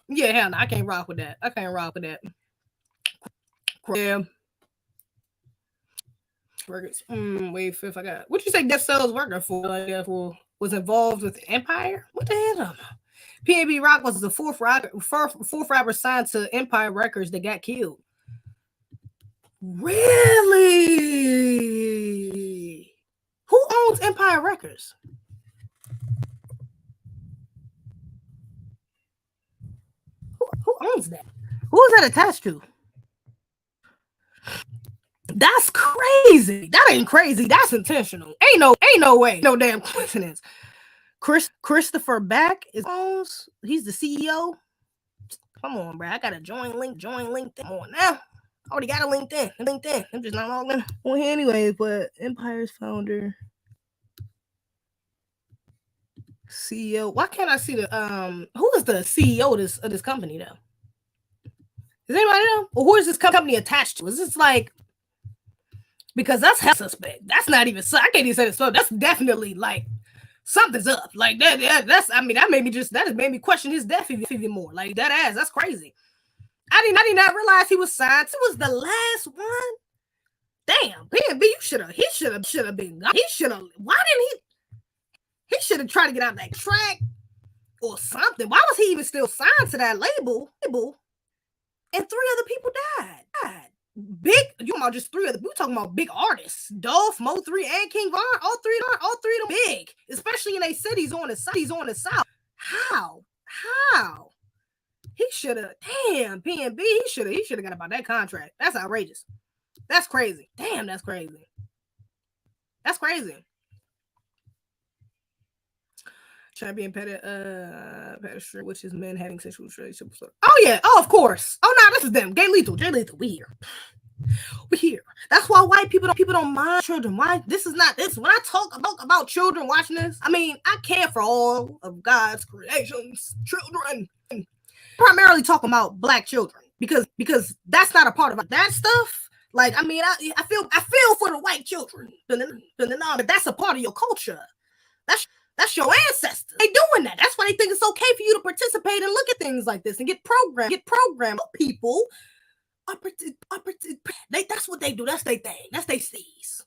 Yeah, hell no, I can't rock with that. Yeah. Burgers. Wait, fifth. I got. What you say? Death Cells worker for was involved with Empire. What the hell? PNB Rock was the fourth rapper signed to Empire Records that got killed. Really? Who owns Empire Records? Who owns that? Who is that attached to? That's crazy. That ain't crazy. That's intentional. Ain't no way. No damn coincidence. Christopher Back owns. He's the CEO. Come on, bro. I got a join LinkedIn. Come on now. I already got a LinkedIn. I'm just not logged in on here anyways. But Empire's founder, CEO. Why can't I see the who is the CEO of this company though? Does anybody know? Or who is this company attached to? Is this like, because that's hell suspect. That's not even, I can't even say this. So that's definitely like something's up. Like that's, I mean, that made me question his death even more. Like that ass, that's crazy. I did not realize he was signed. It was the last one. Damn, PNB, he should have been gone. Why didn't he should have tried to get out that track or something. Why was he even still signed to that label? And 3 other people died. Big, you know, just 3 other. We talking about big artists: Dolph, Mo3, and King Von. All three of them big, especially in a cities on the south. How? He should have. Damn, PNB. He should have got about that contract. That's outrageous. That's crazy. Damn, that's crazy. Champion pedestry, which is men having sexual relationships. Oh yeah. Oh, of course. Oh no, this is them. Jay Lethal. We here. That's why white people don't mind children. Why? This is not this. When I talk about children watching this, I mean, I care for all of God's creations, children. Primarily talking about black children because that's not a part of that stuff. Like, I mean, I feel for the white children, but that's a part of your culture. That's your ancestors. They doing that. That's why they think it's okay for you to participate and look at things like this and get programmed. People that's what they do. That's their thing. That's their steez.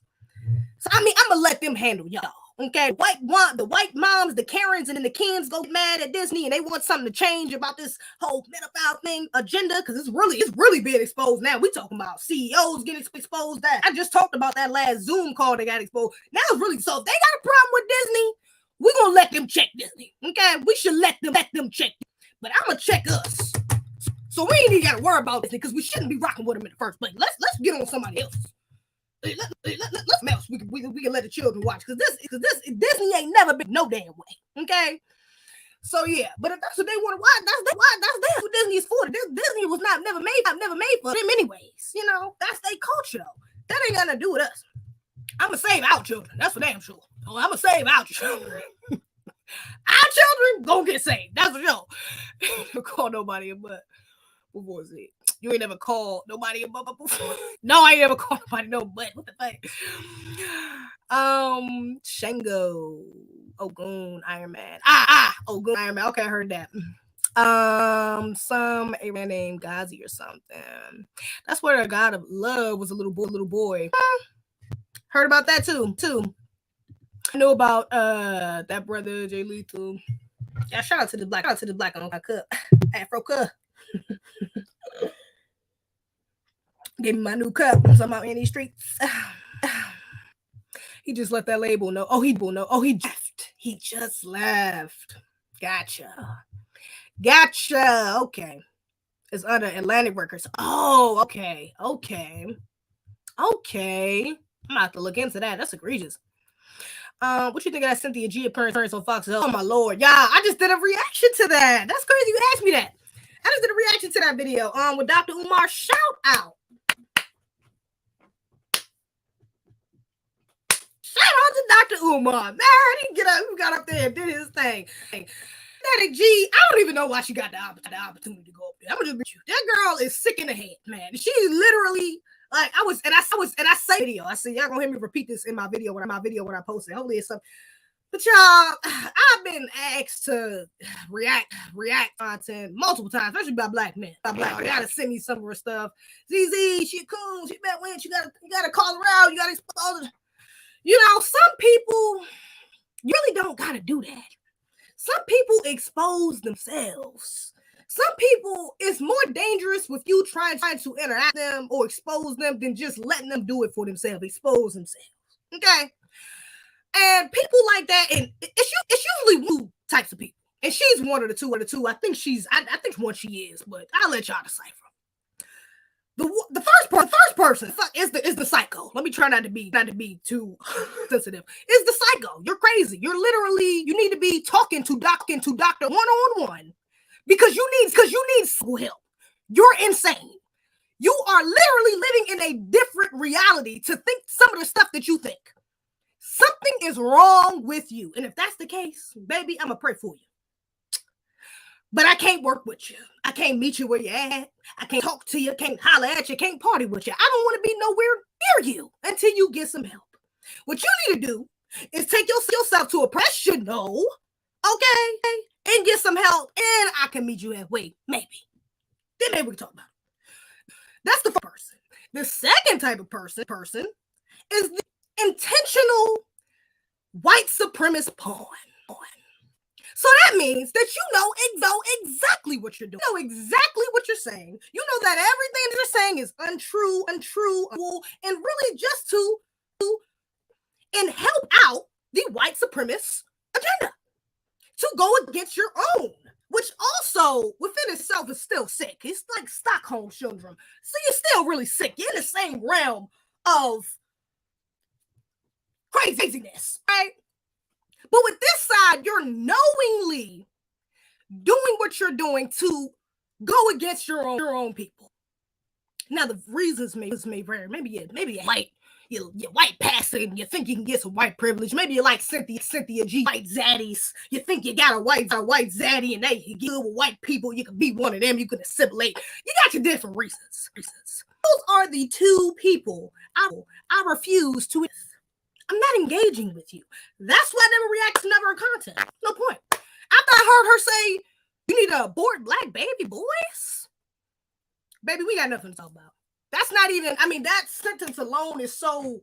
So I mean, I'm gonna let them handle y'all. Okay, the white moms, the Karens, and then the Kens go mad at Disney and they want something to change about this whole pedophile thing agenda because it's really being exposed now. We talking about CEOs getting exposed. That I just talked about that last Zoom call that got exposed. Now it's really so if they got a problem with Disney, we're gonna let them check Disney. Okay, we should let them check. But I'm gonna check us. So we ain't even gotta worry about Disney because we shouldn't be rocking with them in the first place. Let's get on somebody else. Let's mouse. We can let the children watch because Disney ain't never been no damn way. Okay. So yeah, but if that's what they want to watch, that's what Disney is for. Disney was never made for them anyways. You know, that's their culture. That ain't got to do with us. I'm gonna save our children. That's for damn sure. Oh, I'm gonna save our children. Our children gonna get saved. That's for sure. Don't call nobody a butt. What was it? You ain't never called nobody a butt before. No, I ain't never called nobody no butt. What the fuck? Shango, Ogun, Iron Man. Ogun, Iron Man. Okay, I heard that. Some a man named Ghazi or something. That's where the god of love was a little boy. Heard about that too. I know about that brother Jay Lethal. Yeah, shout out to the black on my cup. Afro cup. Give me my new cup. So I'm out in these streets. He just let that label know. He left. He just left. Gotcha. Okay. It's under Atlantic Records. Oh, okay. I'm gonna have to look into that. That's egregious. What you think of that Cynthia G appearance on Fox? Oh my lord, y'all! I just did a reaction to that. That's crazy. You asked me that. I just did a reaction to that video. With Dr. Umar. Shout out. Shout out to Dr. Umar. Man, he got up there and did his thing. That G, I don't even know why she got the opportunity to go up there. I'm gonna just bet you. That girl is sick in the head, man. She literally. Like I say video. I see y'all gonna hear me repeat this in my video when I post it. Hopefully it's something. But y'all, I've been asked to react content multiple times, especially by black men. You gotta send me some of her stuff. Zeze, she cool, she bad win. You gotta call her out. You gotta expose her. You know, some people you really don't gotta do that. Some people expose themselves. Some people, it's more dangerous with you trying to interact with them or expose them than just letting them do it for themselves, expose themselves. Okay? And people like that, and it's usually two types of people. And she's one of the two. I think one she is, but I'll let y'all decipher. The first person is the psycho. Let me try not to be too sensitive. Is the psycho. You're crazy. You need to be talking to doctor one-on-one. Because you need help. You're insane. You are literally living in a different reality to think some of the stuff that you think. Something is wrong with you. And if that's the case, baby, I'm going to pray for you. But I can't work with you. I can't meet you where you're at. I can't talk to you. Can't holler at you. Can't party with you. I don't want to be nowhere near you until you get some help. What you need to do is take yourself to a professional, okay? And get some help, and I can meet you halfway, maybe. Then maybe we can talk about it. That's the first person. The second type of person is the intentional white supremacist pawn. So that means that you know exactly what you're doing. You know exactly what you're saying. You know that everything that you're saying is untrue, and really just to help out the white supremacist agenda. To go against your own, which also within itself is still sick. It's like Stockholm syndrome. So you're still really sick. You're in the same realm of craziness, right? But with this side, you're knowingly doing what you're doing to go against your own people. Now the reasons may vary. Maybe you're white. You're white passing. You think you can get some white privilege. Maybe you like Cynthia G, white zaddies. You think you got a white zaddy and they can deal with white people. You can be one of them. You can assimilate. You got your different reasons. Those are the two people I refuse to. I'm not engaging with you. That's why I never react to none of her content. No point. After I heard her say, you need to abort black baby boys. Baby, we got nothing to talk about. That's not even, that sentence alone is so,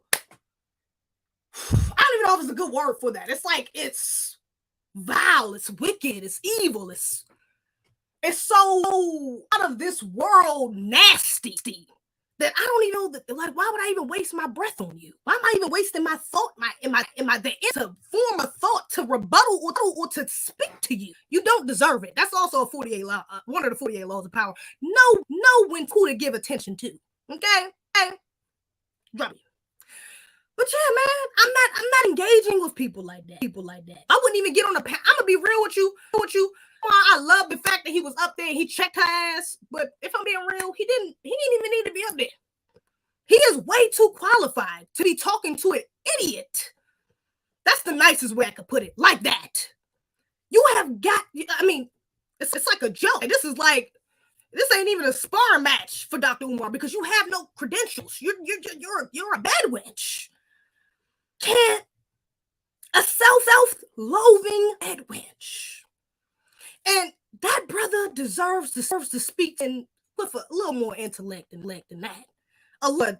I don't even know if it's a good word for that. It's like, it's vile, it's wicked, it's evil, it's so out of this world nasty that I don't even know that, like, why would I even waste my breath on you? Why am I even wasting my thought, to form a thought to rebuttal or to speak to you? You don't deserve it. That's also a 48 law, one of the 48 laws of power. Know when to give attention to. Okay? Drop it. But yeah, man, I'm not engaging with people like that. I wouldn't even get on the panel. I'm gonna be real with you. I love the fact that he was up there and he checked her ass. But if I'm being real, he didn't even need to be up there. He is way too qualified to be talking to an idiot. That's the nicest way I could put it. Like that. You have got, it's like a joke. This ain't even a spar match for Dr. Umar because you have no credentials. You're a bad wench. A self-loathing bad wench. And that brother deserves to speak with a little more intellect than that. A little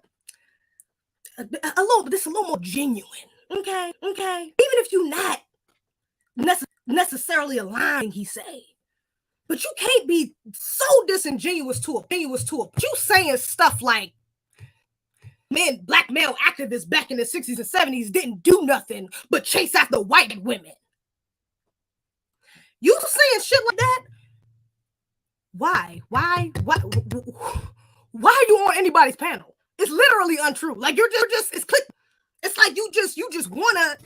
more genuine. Okay. Even if you're not necessarily aligned, he say. But you can't be so disingenuous to you saying stuff like black male activists back in the 60s and 70s didn't do nothing but chase after white women. You saying shit like that? Why are you on anybody's panel? It's literally untrue. Like you're just it's like you just wanna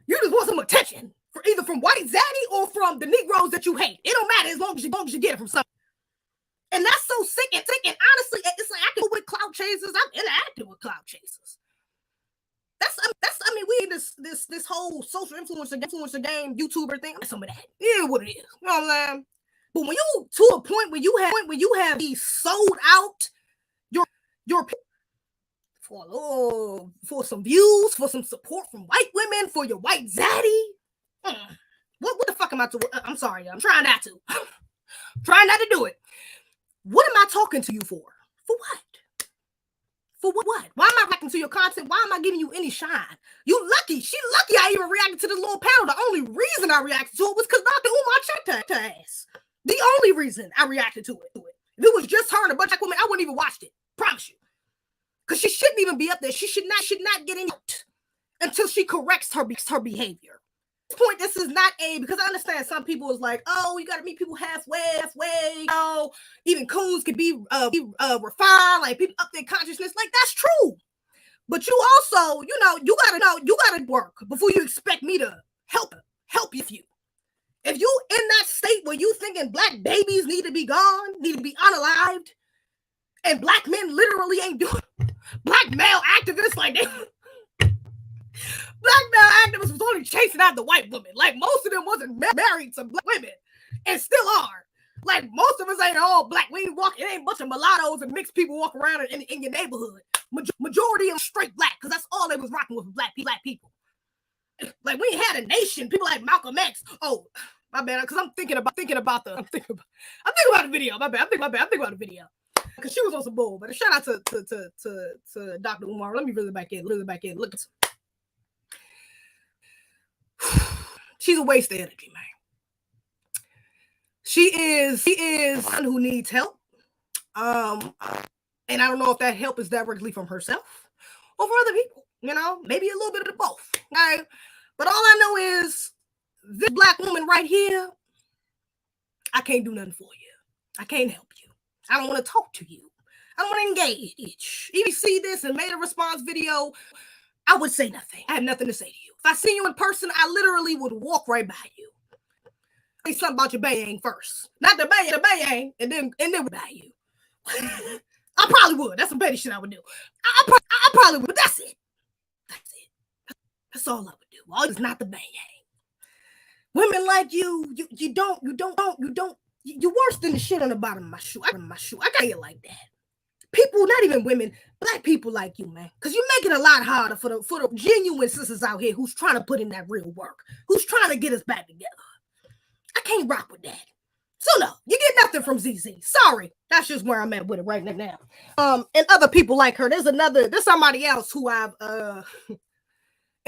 You just want some attention, for either from white zaddy or from the Negroes that you hate. It don't matter as long as you get it from someone. And that's so sick. And honestly, it's like I can with clout chasers. I'm interacting with clout chasers. I mean, we in this whole social influencer game, YouTuber thing. Some of that. Yeah, what it is. You know what I'm saying? But when you to a point where you have these sold out your for some views, for some support from white women, for your white zaddy. What the fuck am I to? I'm sorry, I'm trying not to. Trying not to do it. What am I talking to you for? For what? For what? Why am I reacting to your content? Why am I giving you any shine? You lucky. She lucky I even reacted to this little panel. The only reason I reacted to it was because Dr. Umar checked her ass. The only reason I reacted to it. If it was just her and a bunch of women, I wouldn't even watched it. Promise you. Because she shouldn't even be up there. She should not get in out until she corrects her behavior. At this point, this is not because I understand some people is like, oh, you got to meet people halfway. Oh, even coons can be refined, like people up their consciousness. Like, that's true. But you also, you gotta work before you expect me to help you. If you in that state where you thinking black babies need to be gone, need to be unalived, and black men literally ain't doing black male activists like they black male activists was only chasing out the white women. Like, most of them wasn't married to black women and still are. Like, most of us ain't all black. We ain't walking. It ain't a bunch of mulattoes and mixed people walking around in your neighborhood. Majority of them straight black, because that's all they was rocking with black people. Like, we ain't had a nation. People like Malcolm X. Oh, my bad. Because I'm thinking about the video. My bad. I'm thinking about the video. Because she was on some bull. But a shout out to Dr. Umar. Let me reel it back in. Look at she's a waste of energy, man. She is one who needs help. And I don't know if that help is directly from herself or for other people. Maybe a little bit of both. Okay? But all I know is this black woman right here, I can't do nothing for you. I can't help you. I don't want to talk to you. I don't want to engage. If you see this and made a response video, I would say nothing. I have nothing to say to you. If I see you in person, I literally would walk right by you. Say something about your bayang first. Not the bayang, and then by you. I probably would. That's some petty shit I would do. I probably would, but that's it. That's all I would do. All is not the bayang. Women like you're worse than the shit on the bottom of my shoe. I got you like that. People, not even women, black people like you, man. Because you make it a lot harder for the genuine sisters out here who's trying to put in that real work, who's trying to get us back together. I can't rock with that. So no, you get nothing from Zeze. Sorry. That's just where I'm at with it right now. And other people like her. There's somebody else who I've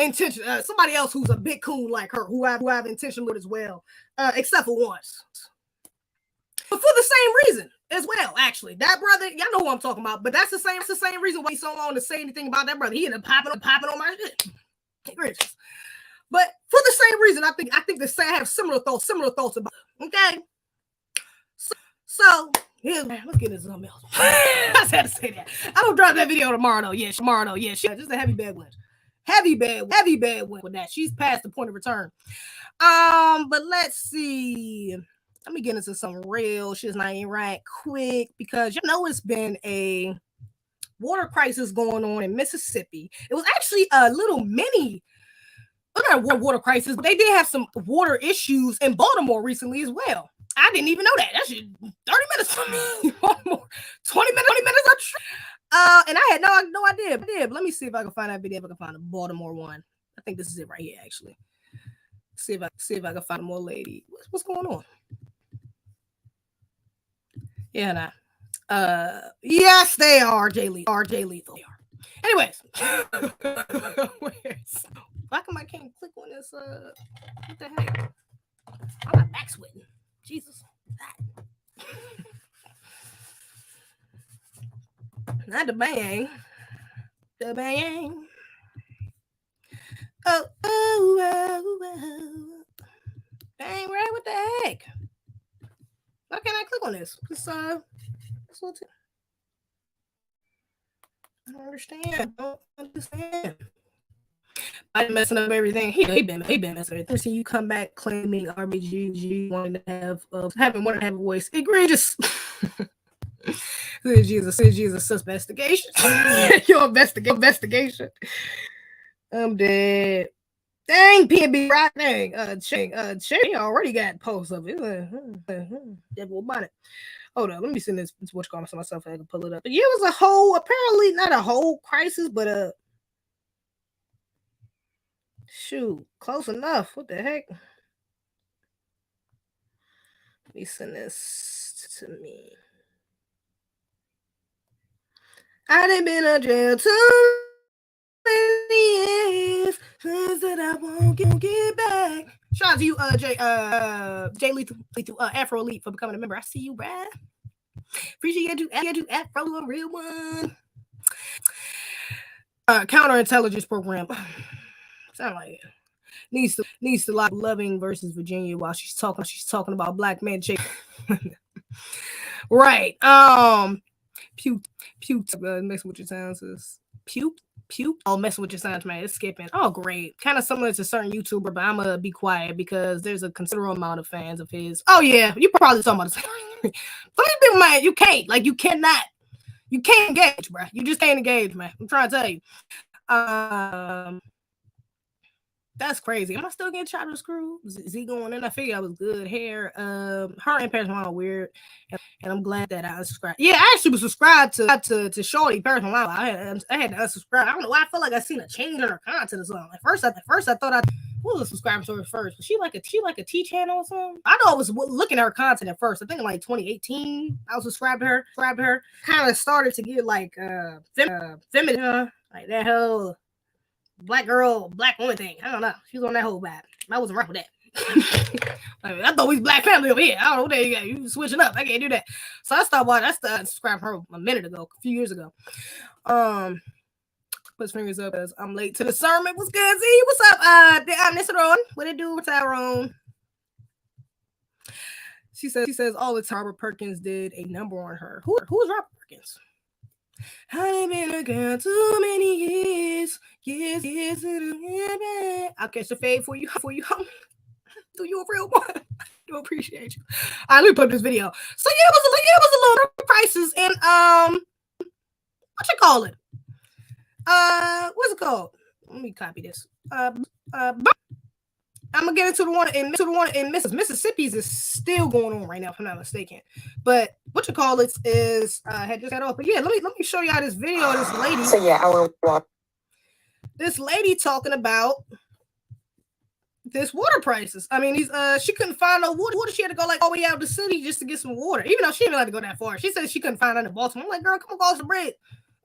somebody else who's a big coon like her, who I've intention with as well. Except for once. But for the same reason as well, actually. That brother, y'all know who I'm talking about, but that's the same reason why he's so long to say anything about that brother. He ended up popping on my shit. Gracious. But for the same reason, I think the same have similar thoughts about it. Okay. So here's, let's get into something else. I just had to say that. I'm gonna drop that video tomorrow though. Yeah, just a heavy bad win. Heavy bad win with that. She's past the point of return. But let's see. Let me get into some real shit right quick, because it's been a water crisis going on in Mississippi. It was actually a little mini water crisis, but they did have some water issues in Baltimore recently as well. I didn't even know that. That shit 30 minutes from me. Baltimore. 20 minutes. And I had no idea. But let me see if I can find that video. If I can find a Baltimore one. I think this is it right here, actually. See if I can find more lady. What's going on? Yeah, nah. Yes, they are RJ Lethal. They are. Anyways, why come I can't click on this? What the heck? I'm not back sweating. Jesus. Not the bang. The bang. Oh. Dang, right? What the heck? Why can't I click on this? I don't understand. I'm messing up everything. He been messing up everything. See you come back claiming RBG wanting to have wanted to have a voice. Egregious. Jesus, investigation. Your investigation. I'm dead. Dang, PNB right dang. Shay already got posts of it. Devil bonnet. Hold on, let me send this watch call to myself. I can pull it up. But yeah, it was a whole, apparently not a whole crisis, but shoot, close enough. What the heck? Let me send this to me. I done been in jail too many years, things that I won't get back. Shout out to you, Jay Lethal, Afro Elite for becoming a member. I see you, bruh. Appreciate you, Afro, a real one. Counterintelligence program. Sound like it. Needs to like Loving versus Virginia while she's talking about black men. Right. Puke. Messing with your sounds is puke. Oh, messing with your sounds, man. It's skipping. Oh, great. Kind of similar to a certain YouTuber, but I'm gonna be quiet because there's a considerable amount of fans of his. Oh yeah, you probably talking about the same. Funny people, man, you can't. Like you can't engage, bro. You just can't engage, man. I'm trying to tell you. That's crazy. Am I still getting shot with a screw? Z going in? I figured I was good. Hair. Her and Paris Milan are weird, and I'm glad that I unsubscribed. Yeah, I actually was subscribed to Shorty Paris Milan. I had to unsubscribe. I don't know why. I feel like I seen a change in her content or something. At first I thought what was a subscriber to her first? Was she like a T channel or something? I know I was looking at her content at first. I think in like 2018, I was subscribed to her. Kind of started to get like feminine, like that whole black girl, black woman thing. I don't know. She was on that whole vibe. I wasn't right with that. I thought we was black family over here. I don't know what they got. You switching up. I can't do that. So I stopped watching. I started subscribing her a minute ago, a few years ago. Put his fingers up as I'm late to the sermon. What's good, Z? What's up? I'm Nissaron. What it do, Tyrone? She says all the time Robert Perkins did a number on her. Who is Robert Perkins? I ain't been a girl too many years. I'll catch the fade for you. Do you a real one? I do appreciate you. Let me put this video. So yeah, it was a little prices and what you call it? What's it called? Let me copy this. I'm gonna get into the one in Mississippi's is still going on right now, if I'm not mistaken. But what you call it is had just got off. But yeah, let me show y'all this video of this lady. So yeah, I will walk. This lady talking about this water prices. I mean, she couldn't find no water. She had to go like all the way out the city just to get some water, even though she didn't like to go that far. She said she couldn't find none in Baltimore. I'm like, girl, come across the bridge.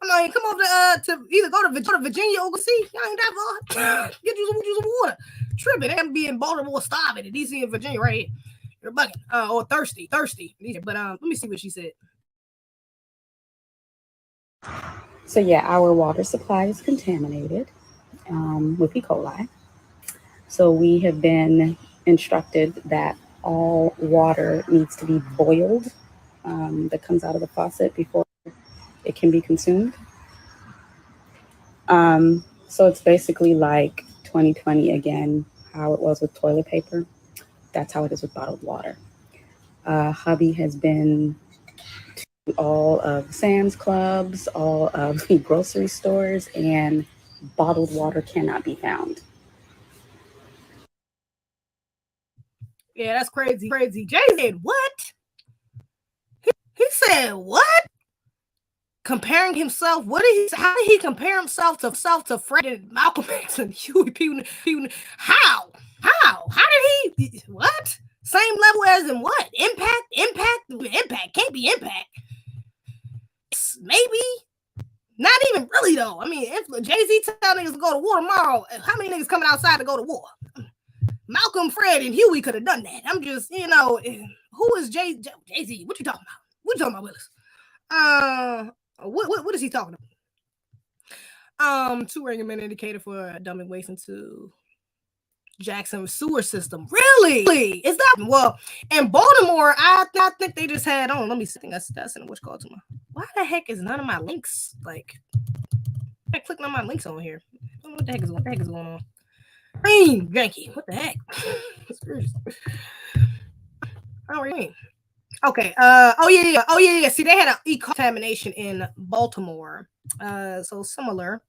I'm like, come over to either go to Virginia or go see. Y'all ain't that far. Get you some water. Tripping. They have to be in Baltimore starving in DC and Virginia right here. You're bugging. Or thirsty. But let me see what she said. So yeah, our water supply is contaminated with E. coli. So we have been instructed that all water needs to be boiled that comes out of the faucet before it can be consumed. So it's basically like 2020 again, how it was with toilet paper. That's how it is with bottled water. Hubby has been to all of Sam's Clubs, all of the grocery stores, and bottled water cannot be found. Yeah, that's crazy. Jay said what? He said what? Comparing himself, how did he compare himself to Fred and Malcolm X and Huey P. How did he, what? Same level as in what? Impact can't be impact. Maybe. Not even really though. I mean, if Jay-Z tell niggas to go to war tomorrow, how many niggas coming outside to go to war? Malcolm, Fred, and Huey could have done that. I'm just, who is Jay-Z? What you talking about? What you talking about, Willis? What is he talking about? 2 recommend indicator for dumping waste into Jackson sewer system. Really? Is that well? In Baltimore, I think they just had. Let me see. That's in what's called to my. Why the heck is none of my links like? I clicked on my links on here. What the heck is going on? Green, janky. What the heck? Oh, green. Okay. Oh yeah. See, they had an contamination in Baltimore. So similar.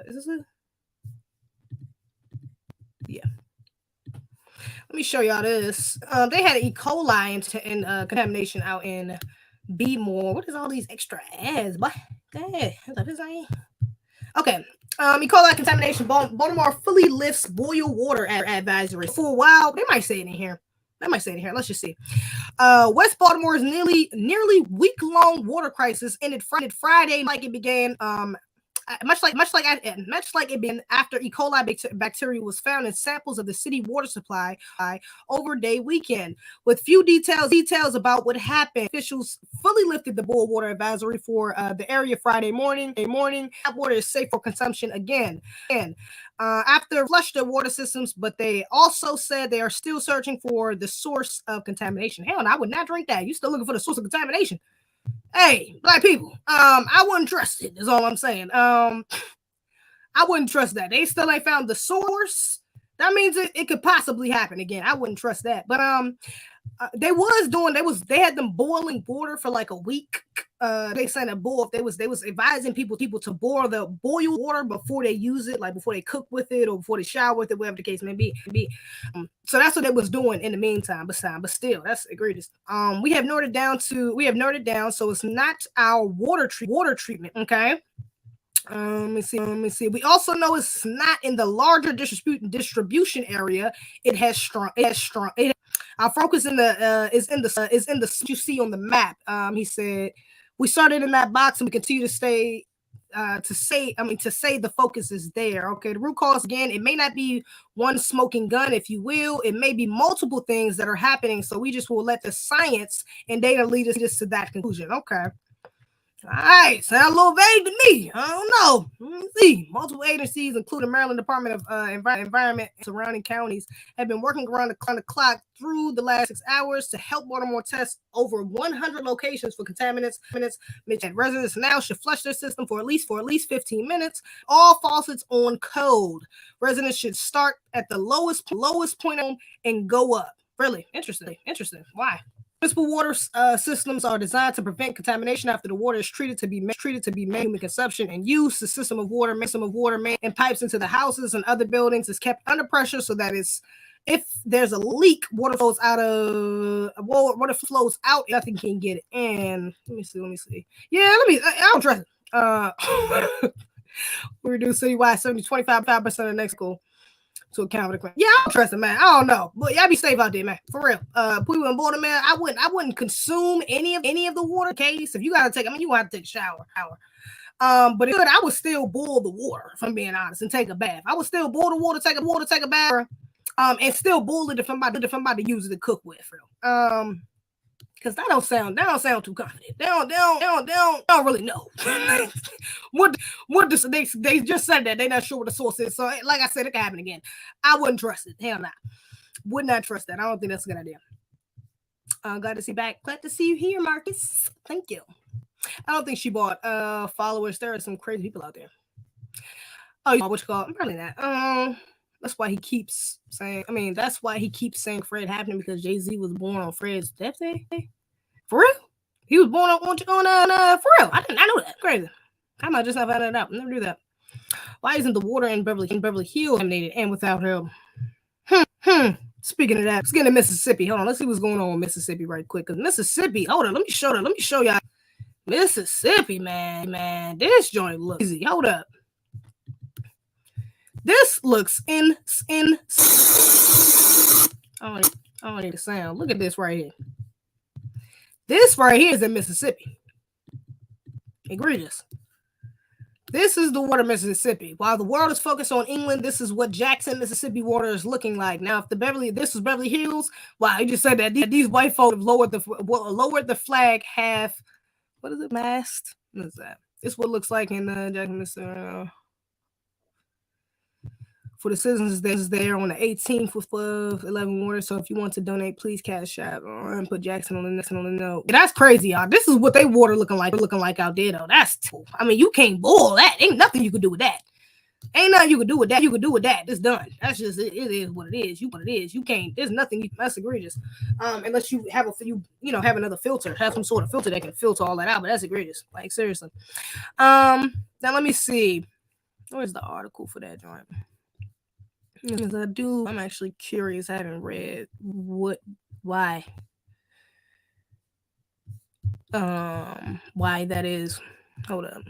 Is this it? Yeah. Let me show y'all this. They had an E. coli in contamination out in Baltimore. What is all these extra ads? What? Hey, okay. E. coli contamination. Baltimore fully lifts boil water advisory. For a while, they might say it in here. Let's just see. West Baltimore's nearly week-long water crisis ended Friday, like it began. Much like it began after E. coli bacteria was found in samples of the city water supply over day weekend. With few details about what happened, officials fully lifted the boil water advisory for the area Friday morning. That water is safe for consumption again. After flushed their water systems, but they also said they are still searching for the source of contamination. Hell no, I would not drink that. You still looking for the source of contamination? Hey, black people, I wouldn't trust it, is all I'm saying. I wouldn't trust that. They still ain't found the source. That means it could possibly happen again. I wouldn't trust that. But they had them boiling water for like a week. They said they was advising people to boil water before they use it, like before they cook with it or before they shower with it, whatever the case may be. So that's what they was doing in the meantime. But still, that's egregious. We have noted down. So it's not our water treatment. Okay. Let me see. We also know it's not in the larger distribution area. It has strong. Our focus is in the you see on the map. He said we started in that box and we continue to say the focus is there. Okay, the root cause again, it may not be one smoking gun, if you will. It may be multiple things that are happening. So we just will let the science and data lead us to that conclusion. Okay. All right, sound a little vague to me. I don't know. Let's see. Multiple agencies, including Maryland Department of Environment and surrounding counties, have been working around the clock through the last 6 hours to help Baltimore test over 100 locations for contaminants. Residents now should flush their system for at least 15 minutes. All faucets on code. Residents should start at the lowest point on and go up. Really interesting. Why? Municipal water systems are designed to prevent contamination after the water is treated to be human consumption and use. The system of water and pipes into the houses and other buildings is kept under pressure so that if there's a leak, water flows out. Nothing can get it in. Let me see. Yeah, I don't trust it. We reduce citywide 25% of next school to account for the claim. Yeah, I don't trust it, man. I don't know, but y'all be safe out there, man. For real. People in Baltimore, man, I wouldn't consume any of the water. Case if you gotta take, you have to take a shower. But I would still boil the water, if I'm being honest, and take a bath. I would still boil the water, take a bath, and still boil it if I'm about to use it to cook with, real. Because that don't sound too confident. They don't really know. They just said that they're not sure what the source is. So like I said, it can happen again. I wouldn't trust it. Hell no. Would not trust that. I don't think that's a good idea. Glad to see you back. Glad to see you here, Marcus. Thank you. I don't think she bought followers. There are some crazy people out there. Oh, what you call it? Probably not. That's why he keeps saying. That's why he keeps saying Fred happening, because Jay-Z was born on Fred's death day. For real? He was born on for real. I know that. Crazy. I might just not find that out. Never do that. Why isn't the water in Beverly Hills contaminated and without help? Speaking of that, let's get into Mississippi. Hold on, let's see what's going on with Mississippi right quick. Because Mississippi, hold on, let me show y'all. Mississippi, man, this joint looks easy. Hold up. This looks in. I don't need the sound. Look at this right here. This right here is in Mississippi. Egregious. This is the water, Mississippi. While the world is focused on England, this is what Jackson, Mississippi water is looking like. Now, if this was Beverly Hills, wow, you just said that these white folk have lowered the flag half. What is it? Mast? What is that? It's what it looks like in Jackson, Mississippi. For the citizens that's there on the 18th with 11 water. So if you want to donate, please cash out and put Jackson on the note. Yeah, that's crazy, y'all. This is what they water looking like out there, though. That's cool. You can't boil that. Ain't nothing you can do with that. Ain't nothing you can do with that. It's done. That's just it is what it is. You can't. There's nothing that's egregious. Unless you have have another filter, have some sort of filter that can filter all that out. But that's egregious. Like seriously. Now let me see. Where's the article for that joint? Because I'm actually curious. I haven't read why that is. Hold up.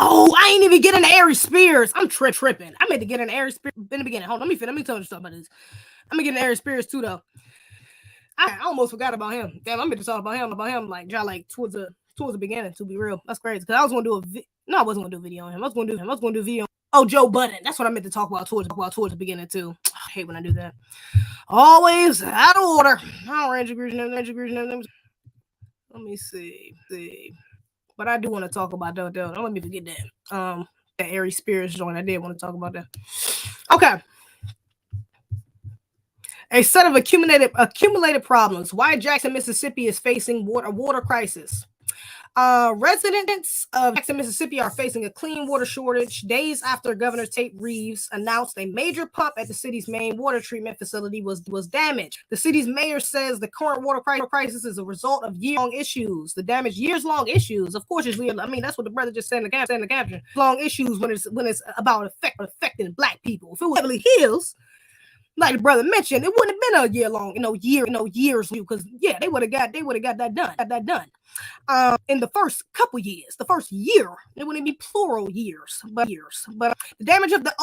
Oh, I ain't even getting Aries Spears. I'm tripping. I meant to get an Aries Spears in the beginning. Hold on, let me tell you something about this. I'm gonna get an Aries Spears too, though. I almost forgot about him. Damn, I meant to talk about him like towards the beginning. To be real, that's crazy. Because I was gonna do I wasn't gonna do a video on him. I was gonna do a video. Oh, Joe Budden. That's what I meant to talk about towards the beginning too. I hate when I do that. Always out of order. Let me see. But I do want to talk about that. Don't let me forget that. That Aries Spears joint. I did want to talk about that. Okay. A set of accumulated problems. Why Jackson, Mississippi is facing water crisis. Residents of Jackson, Mississippi are facing a clean water shortage days after Governor Tate Reeves announced a major pump at the city's main water treatment facility was damaged. The city's mayor says the current water crisis is a result of years-long issues. The damage, years-long issues. Of course, it's weird. I mean, that's what the brother just said in the caption. Long issues when it's about affecting black people. If it was Beverly Hills, like the brother mentioned, it wouldn't have been a year long, years, because they would have got that done. In the first couple years, the first year, it wouldn't be plural years, but the damage of the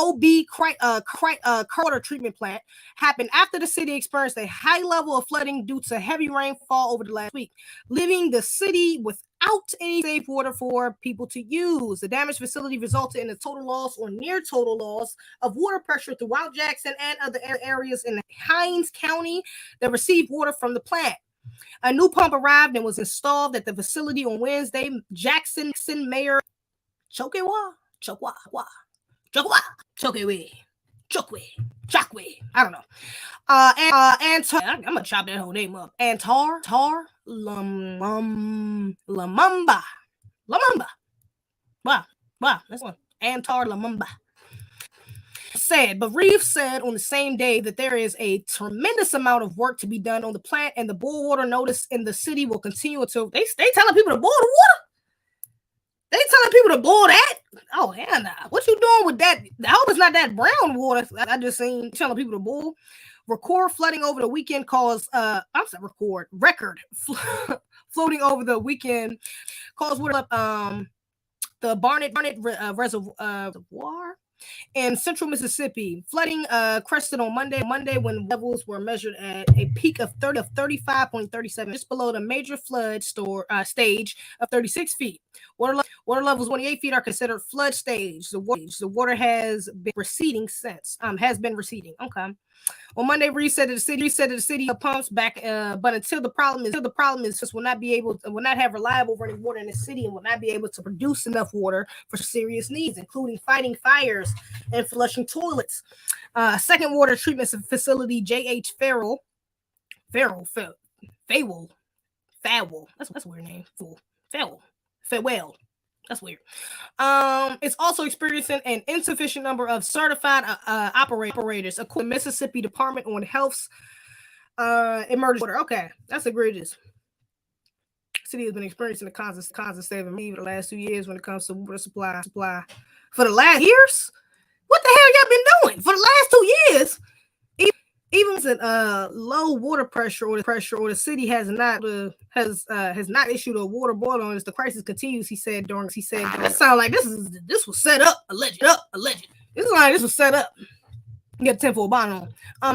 water treatment plant happened after the city experienced a high level of flooding due to heavy rainfall over the last week, leaving the city without any safe water for people to use. The damaged facility resulted in a total loss or near total loss of water pressure throughout Jackson and other areas in Hinds County that received water from the plant. A new pump arrived and was installed at the facility on Wednesday. Jackson Mayor Chokwe. I don't know. I'm gonna chop that whole name up. Lamumba. Wow, that's one. Antar Lamumba. But Reeves said on the same day that there is a tremendous amount of work to be done on the plant, and the boil water notice in the city will continue until they telling people to boil the water. They telling people to boil that? Oh, hell nah. What you doing with that? I hope it's not that brown water. I just seen telling people to boil. Record flooding over the weekend caused floating over the weekend caused water the Barnett Reservoir in central Mississippi. Flooding crested on Monday when levels were measured at a peak of 35.37, just below the major flood stage of 36 feet. Water levels 28 feet are considered flood stage. The water has been receding since. Okay. On Monday, Reeves said that the city pumps back, but until the problem is just will not have reliable running water in the city and will not be able to produce enough water for serious needs, including fighting fires and flushing toilets. Second water treatment facility, J.H. Farrell. That's a weird name. Farewell. That's weird. It's also experiencing an insufficient number of certified operators, according to Mississippi Department on Health's emergency order. Okay, that's egregious. The city has been experiencing a constant state of need for the last 2 years when it comes to water supply. For the last years? What the hell y'all been doing for the last 2 years? Even with low water pressure or the city has not issued a water boil on as the crisis continues. He said that sound like this was set up, alleged. This is like this was set up. Get 10 for a bond on. I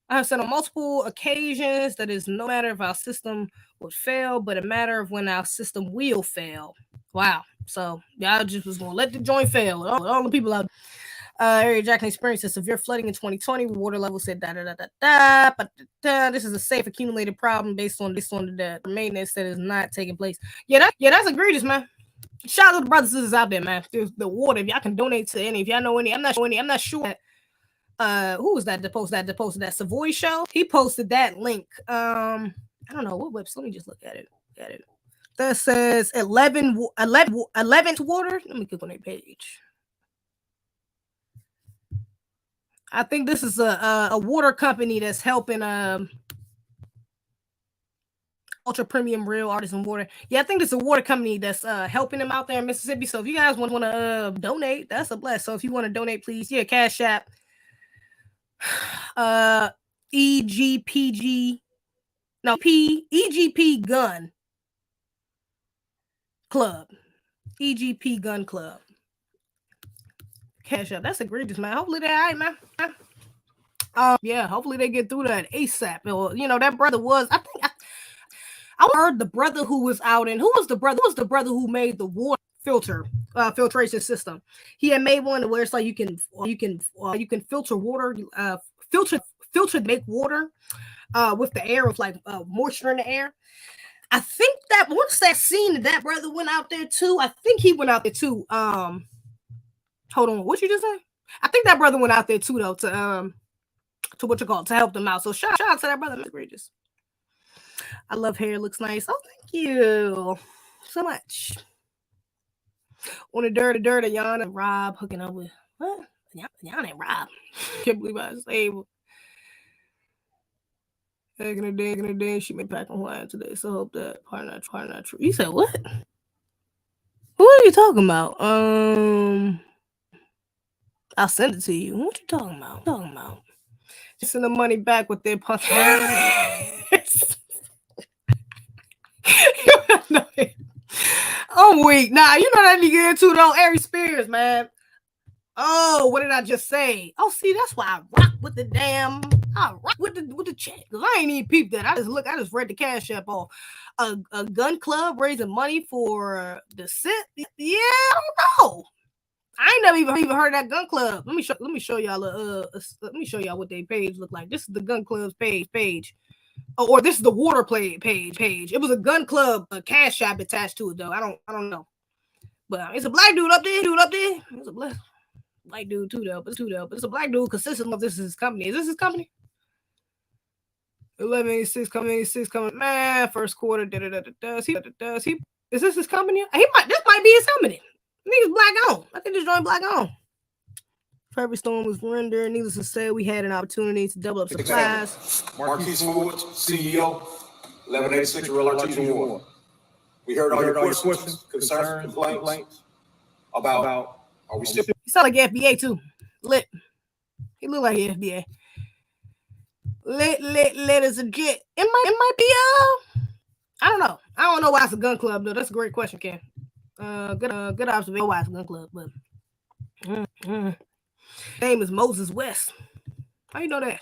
have said on multiple occasions that it's no matter if our system would fail, but a matter of when our system will fail. Wow. So y'all just was gonna let the joint fail. All the people out. Area Jackson experienced a severe flooding in 2020. Water levels said but this is a safe accumulated problem based on the maintenance that is not taking place. That's egregious, man. Shout out to the brothers and sisters out there, man. The water, if y'all can donate to any, if y'all know any, I'm not sure. Who was that that posted that Savoy show? He posted that link. I don't know what website. Let me just look at it. that says 11 water. Let me click on that page. I think this is a water company that's helping ultra premium real artisan water. Yeah, I think it's a water company that's helping them out there in Mississippi. So if you guys want to donate, that's a bless. So if you want to donate, please, yeah, Cash App, EGPG, no EGP Gun Club, EGP Gun Club. Cash App. That's egregious, man. Hopefully they're all right, man. Yeah, hopefully they get through that ASAP. Or, you know, that brother was, I heard the brother who was out, and who was the brother? Who was the brother who made the water filtration system? He had made one where it's like you can filter water, filter make water with the air, with like moisture in the air. I think that once that scene that brother went out there too, I think he went out there too. Hold on, what you just say? I think that brother went out there too though to what you call, to help them out. So shout out to that brother. That's egregious. I love hair. It looks nice. Oh, thank you so much. On the dirt, Yana and Rob hooking up with what? Yana and Rob. Can't believe I say. Back in the day, she made back on Hawaiian today. So I hope that part not true. You said what? What are you talking about? I'll send it to you. What you talking about? Just send the money back with their punch. I'm weak. Nah, you know that nigga into though. Aries Spears, man. Oh, what did I just say? Oh, see, that's why I rock with the damn. I rock with the check. Cause I ain't even peeped that. I just read the Cash App off. A gun club raising money for the sit. Yeah, I don't know. I ain't never even heard of that gun club. Let me show y'all let me show y'all what their page look like. This is the gun club's page. Oh, or this is the water play page. It was a gun club, a Cash App attached to it though. I don't know. But it's a black dude up there. It's a black dude too though. But it's a black dude consistent of this is his company. Is this his company? 1186 coming. Man, first quarter. Does he? Is this his company? This might be his company. Niggas black on. I think this joint black on. Perfect Storm was rendered. Needless to say, we had an opportunity to double up supplies. Marquise Foods, CEO, 1186 Real Artesian War. We heard all your questions, concerns, complaints about are we still? He sound like FBA too. Lit. He look like FBA. Lit as a jet. It might be I don't know. I don't know why it's a gun club though. That's a great question, Ken. Good observation. Why it's a gun club, but name is Moses West. How you know that?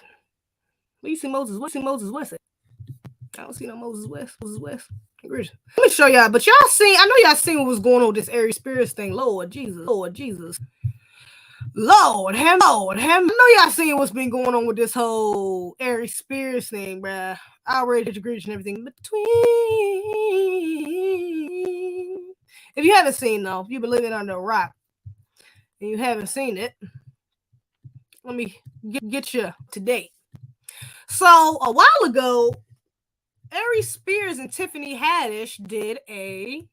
Where you see Moses? What's in Moses West at? I don't see no Moses West. Let me show y'all. But y'all seen, I know y'all seen what was going on with this Aries Spears thing. Lord Jesus. Lord, I know y'all seen what's been going on with this whole Aries Spears thing, bruh. Outrage, egregious, and everything between. If you haven't seen though, if you've been living under a rock and you haven't seen it, let me get you to date. So a while ago, Aries Spears and Tiffany Haddish did a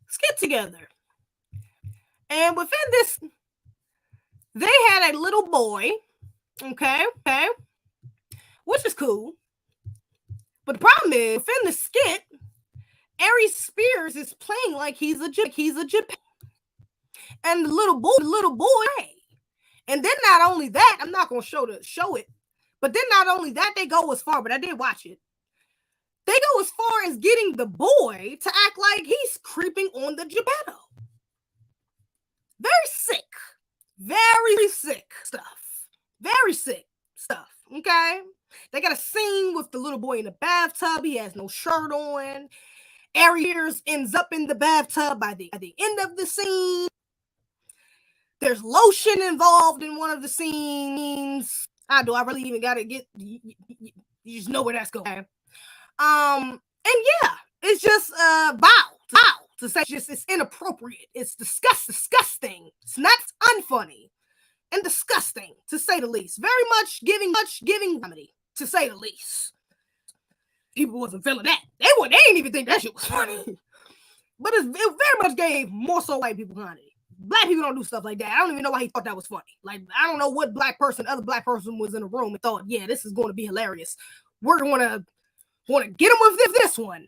skit together. And within this, they had a little boy, okay, which is cool. But the problem is, within the skit, Aries Spears is playing like he's a Japan. And the little boy. And then not only that, I'm not going to show it. But then not only that, they go as far, but I did watch it. They go as far as getting the boy to act like he's creeping on the Geppetto. Very sick stuff. Okay? They got a scene with the little boy in the bathtub. He has no shirt on. Aries ends up in the bathtub by the end of the scene. There's lotion involved in one of the scenes. I really even got to get, you just know where that's going. And yeah, it's just bow to say it's inappropriate. It's disgusting. It's not unfunny and disgusting to say the least. Very much giving comedy to say the least. People wasn't feeling that. They didn't even think that shit was funny. But it very much gave more so white people comedy. Black people don't do stuff like that. I don't even know why he thought that was funny. Like, I don't know what other black person was in the room and thought, yeah, this is going to be hilarious. We're going to get him with this one.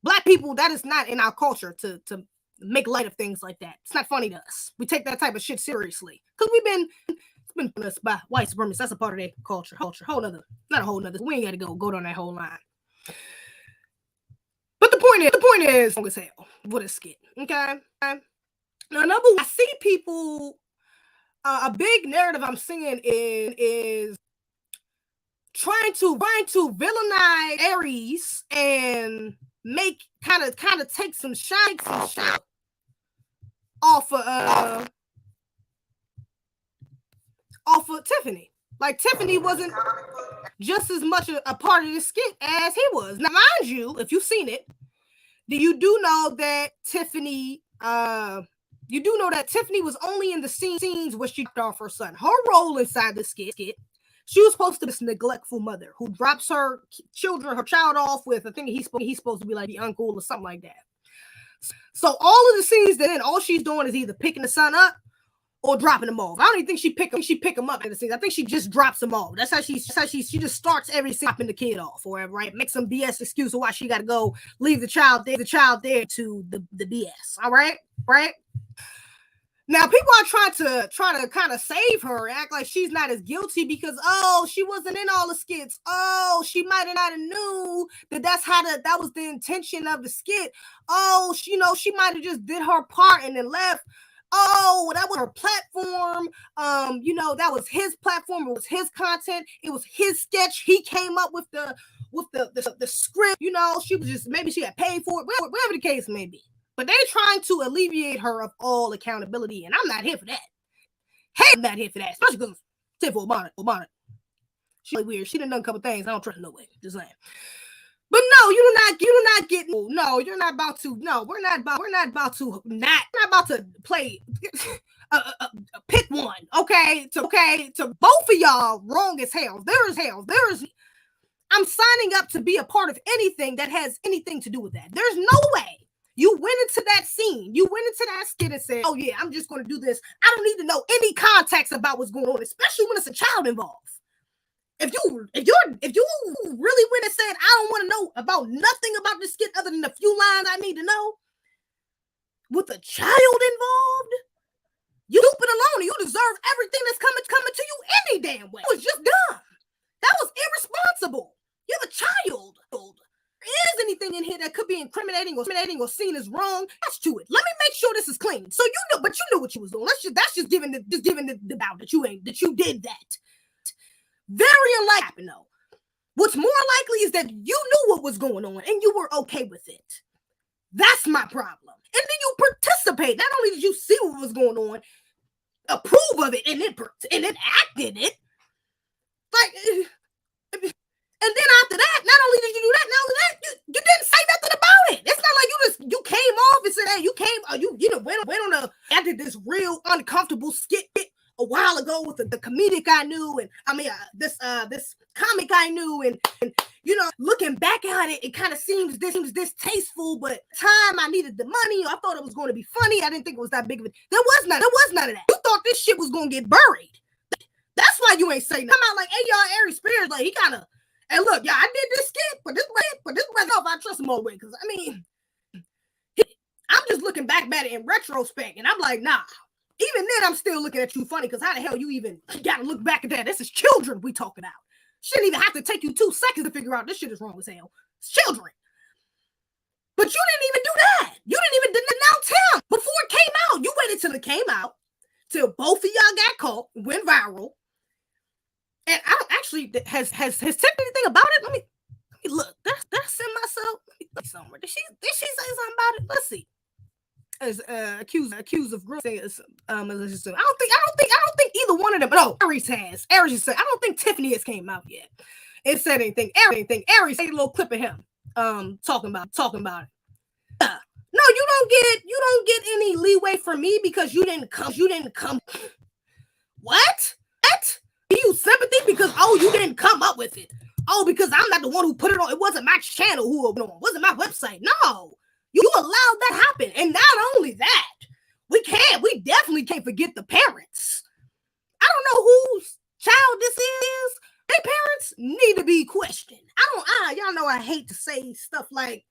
Black people, that is not in our culture to make light of things like that. It's not funny to us. We take that type of shit seriously because it's been done us by white supremacists. That's a part of their culture. Not a whole nother. We ain't got to go down that whole line. But the point is, long as hell. What a skit. Okay. Now, number one, I see people. A big narrative I'm seeing is trying to villainize Aries and make kind of take some shine off of Tiffany. Like, Tiffany wasn't just as much a part of the skit as he was. Now, mind you, if you've seen it, you do know that Tiffany was only in the scenes where she dropped off her son. Her role inside the skit, she was supposed to be this neglectful mother who drops her child off with, I think he's supposed to be like the uncle or something like that. So all of the scenes that all she's doing is either picking the son up or dropping him off. I don't even think she pick him up in the scenes. I think she just drops him off. That's how she just starts every scene dropping the kid off, or whatever, right? Make some BS excuse of why she got to go leave the child there to the BS. All right, right. Now people are trying to kind of save her, act like she's not as guilty because she wasn't in all the skits. She might have not knew that was the intention of the skit. She might have just did her part and then left. That was her platform. That was his platform. It was his content. It was his sketch. He came up with the script. She was just, maybe she had paid for it. Whatever the case may be. But they're trying to alleviate her of all accountability, and I'm not here for that. Hey, I'm not here for that, especially because Tiff O'Bonnet. She's really weird. She done a couple things I don't trust no way. Just saying. But no, you're not about to play pick one, okay? To both of y'all, wrong as hell. I'm signing up to be a part of anything that has anything to do with that. There's no way you went into that scene, you went into that skit and said, oh yeah, I'm just going to do this. I don't need to know any context about what's going on, especially when it's a child involved. If you really went and said, I don't want to know about nothing about this skit other than the few lines I need to know, with a child involved, you stupid alone, and you deserve everything that's coming to you any damn way. It was just dumb. That was irresponsible. You have a child. Is anything in here that could be incriminating or seen as wrong? That's to it. Let me make sure this is clean. So you knew what you was doing. That's just giving the doubt that you did that. Very unlikely, though. What's more likely is that you knew what was going on and you were okay with it. That's my problem. And then you participate. Not only did you see what was going on, approve of it, and then act in it. And then after that, not only did you do that, not only that, you didn't say nothing about it. It's not like you came off and said, hey, I did this real uncomfortable skit a while ago with the comedic I knew, and this comic I knew, and looking back at it, it kind of seems distasteful, but time I needed the money, I thought it was going to be funny. I didn't think it was that big of it. There was none of that. You thought this shit was going to get buried. That's why you ain't saying nothing. Come out like, hey, y'all, Aries Spears, like, he kind of, and look, yeah, I did this skit, but this way off, I trust him all the way, because, I'm just looking back at it in retrospect, and I'm like, nah. Even then, I'm still looking at you funny, because how the hell you even got to look back at that? This is children we talking about. Shouldn't even have to take you 2 seconds to figure out this shit is wrong as hell. It's children. But you didn't even do that. You didn't even denounce him before it came out. You waited till it came out, till both of y'all got caught, went viral. And I don't actually, has Tiffany anything about it? Let me look. Did I send myself? Let me look somewhere. Did she say something about it? Let's see. As accused of grooming. I don't think either one of them. No, Aries has. Aries said. I don't think Tiffany has came out yet. It said anything. Aries made a little clip of him talking about it. No, you don't get any leeway from me because you didn't come. What? You sympathy because you didn't come up with it. oh, because I'm not the one who put it on. It wasn't my channel who it wasn't my website. No, you allowed that happen. And not only that, we definitely can't forget the parents. I don't know whose child this is. Their parents need to be questioned. Y'all know I hate to say stuff like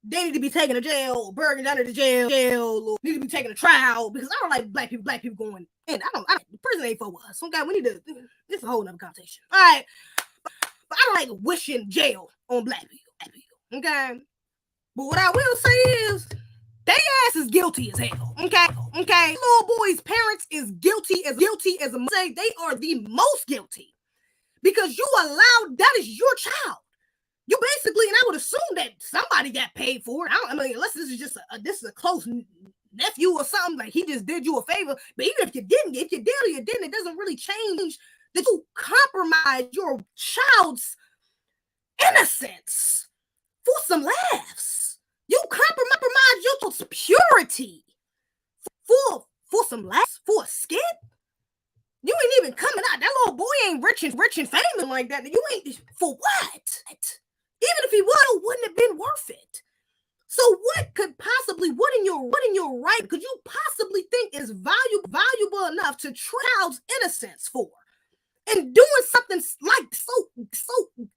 they need to be taken to jail, burdened under the jail, or need to be taken to trial, because I don't like black people going in. The prison ain't for us. Okay, we need to, this is a whole nother conversation. All right. But I don't like wishing jail on black people. Okay. But what I will say is, they ass is guilty as hell. Okay. Little boy's parents is guilty as a say they are the most guilty. Because you allowed, that is your child. You basically, and I would assume that somebody got paid for it. I mean, unless this is just a close nephew or something, like he just did you a favor. But even if you did or you didn't, it doesn't really change that you compromise your child's innocence for some laughs. You compromise your child's purity for some laughs, for a skit. You ain't even coming out. That little boy ain't rich and famous like that. You ain't, for what? Even if he was, it wouldn't have been worth it. So what in your right could you possibly think is valuable enough to child's innocence for? And doing something like so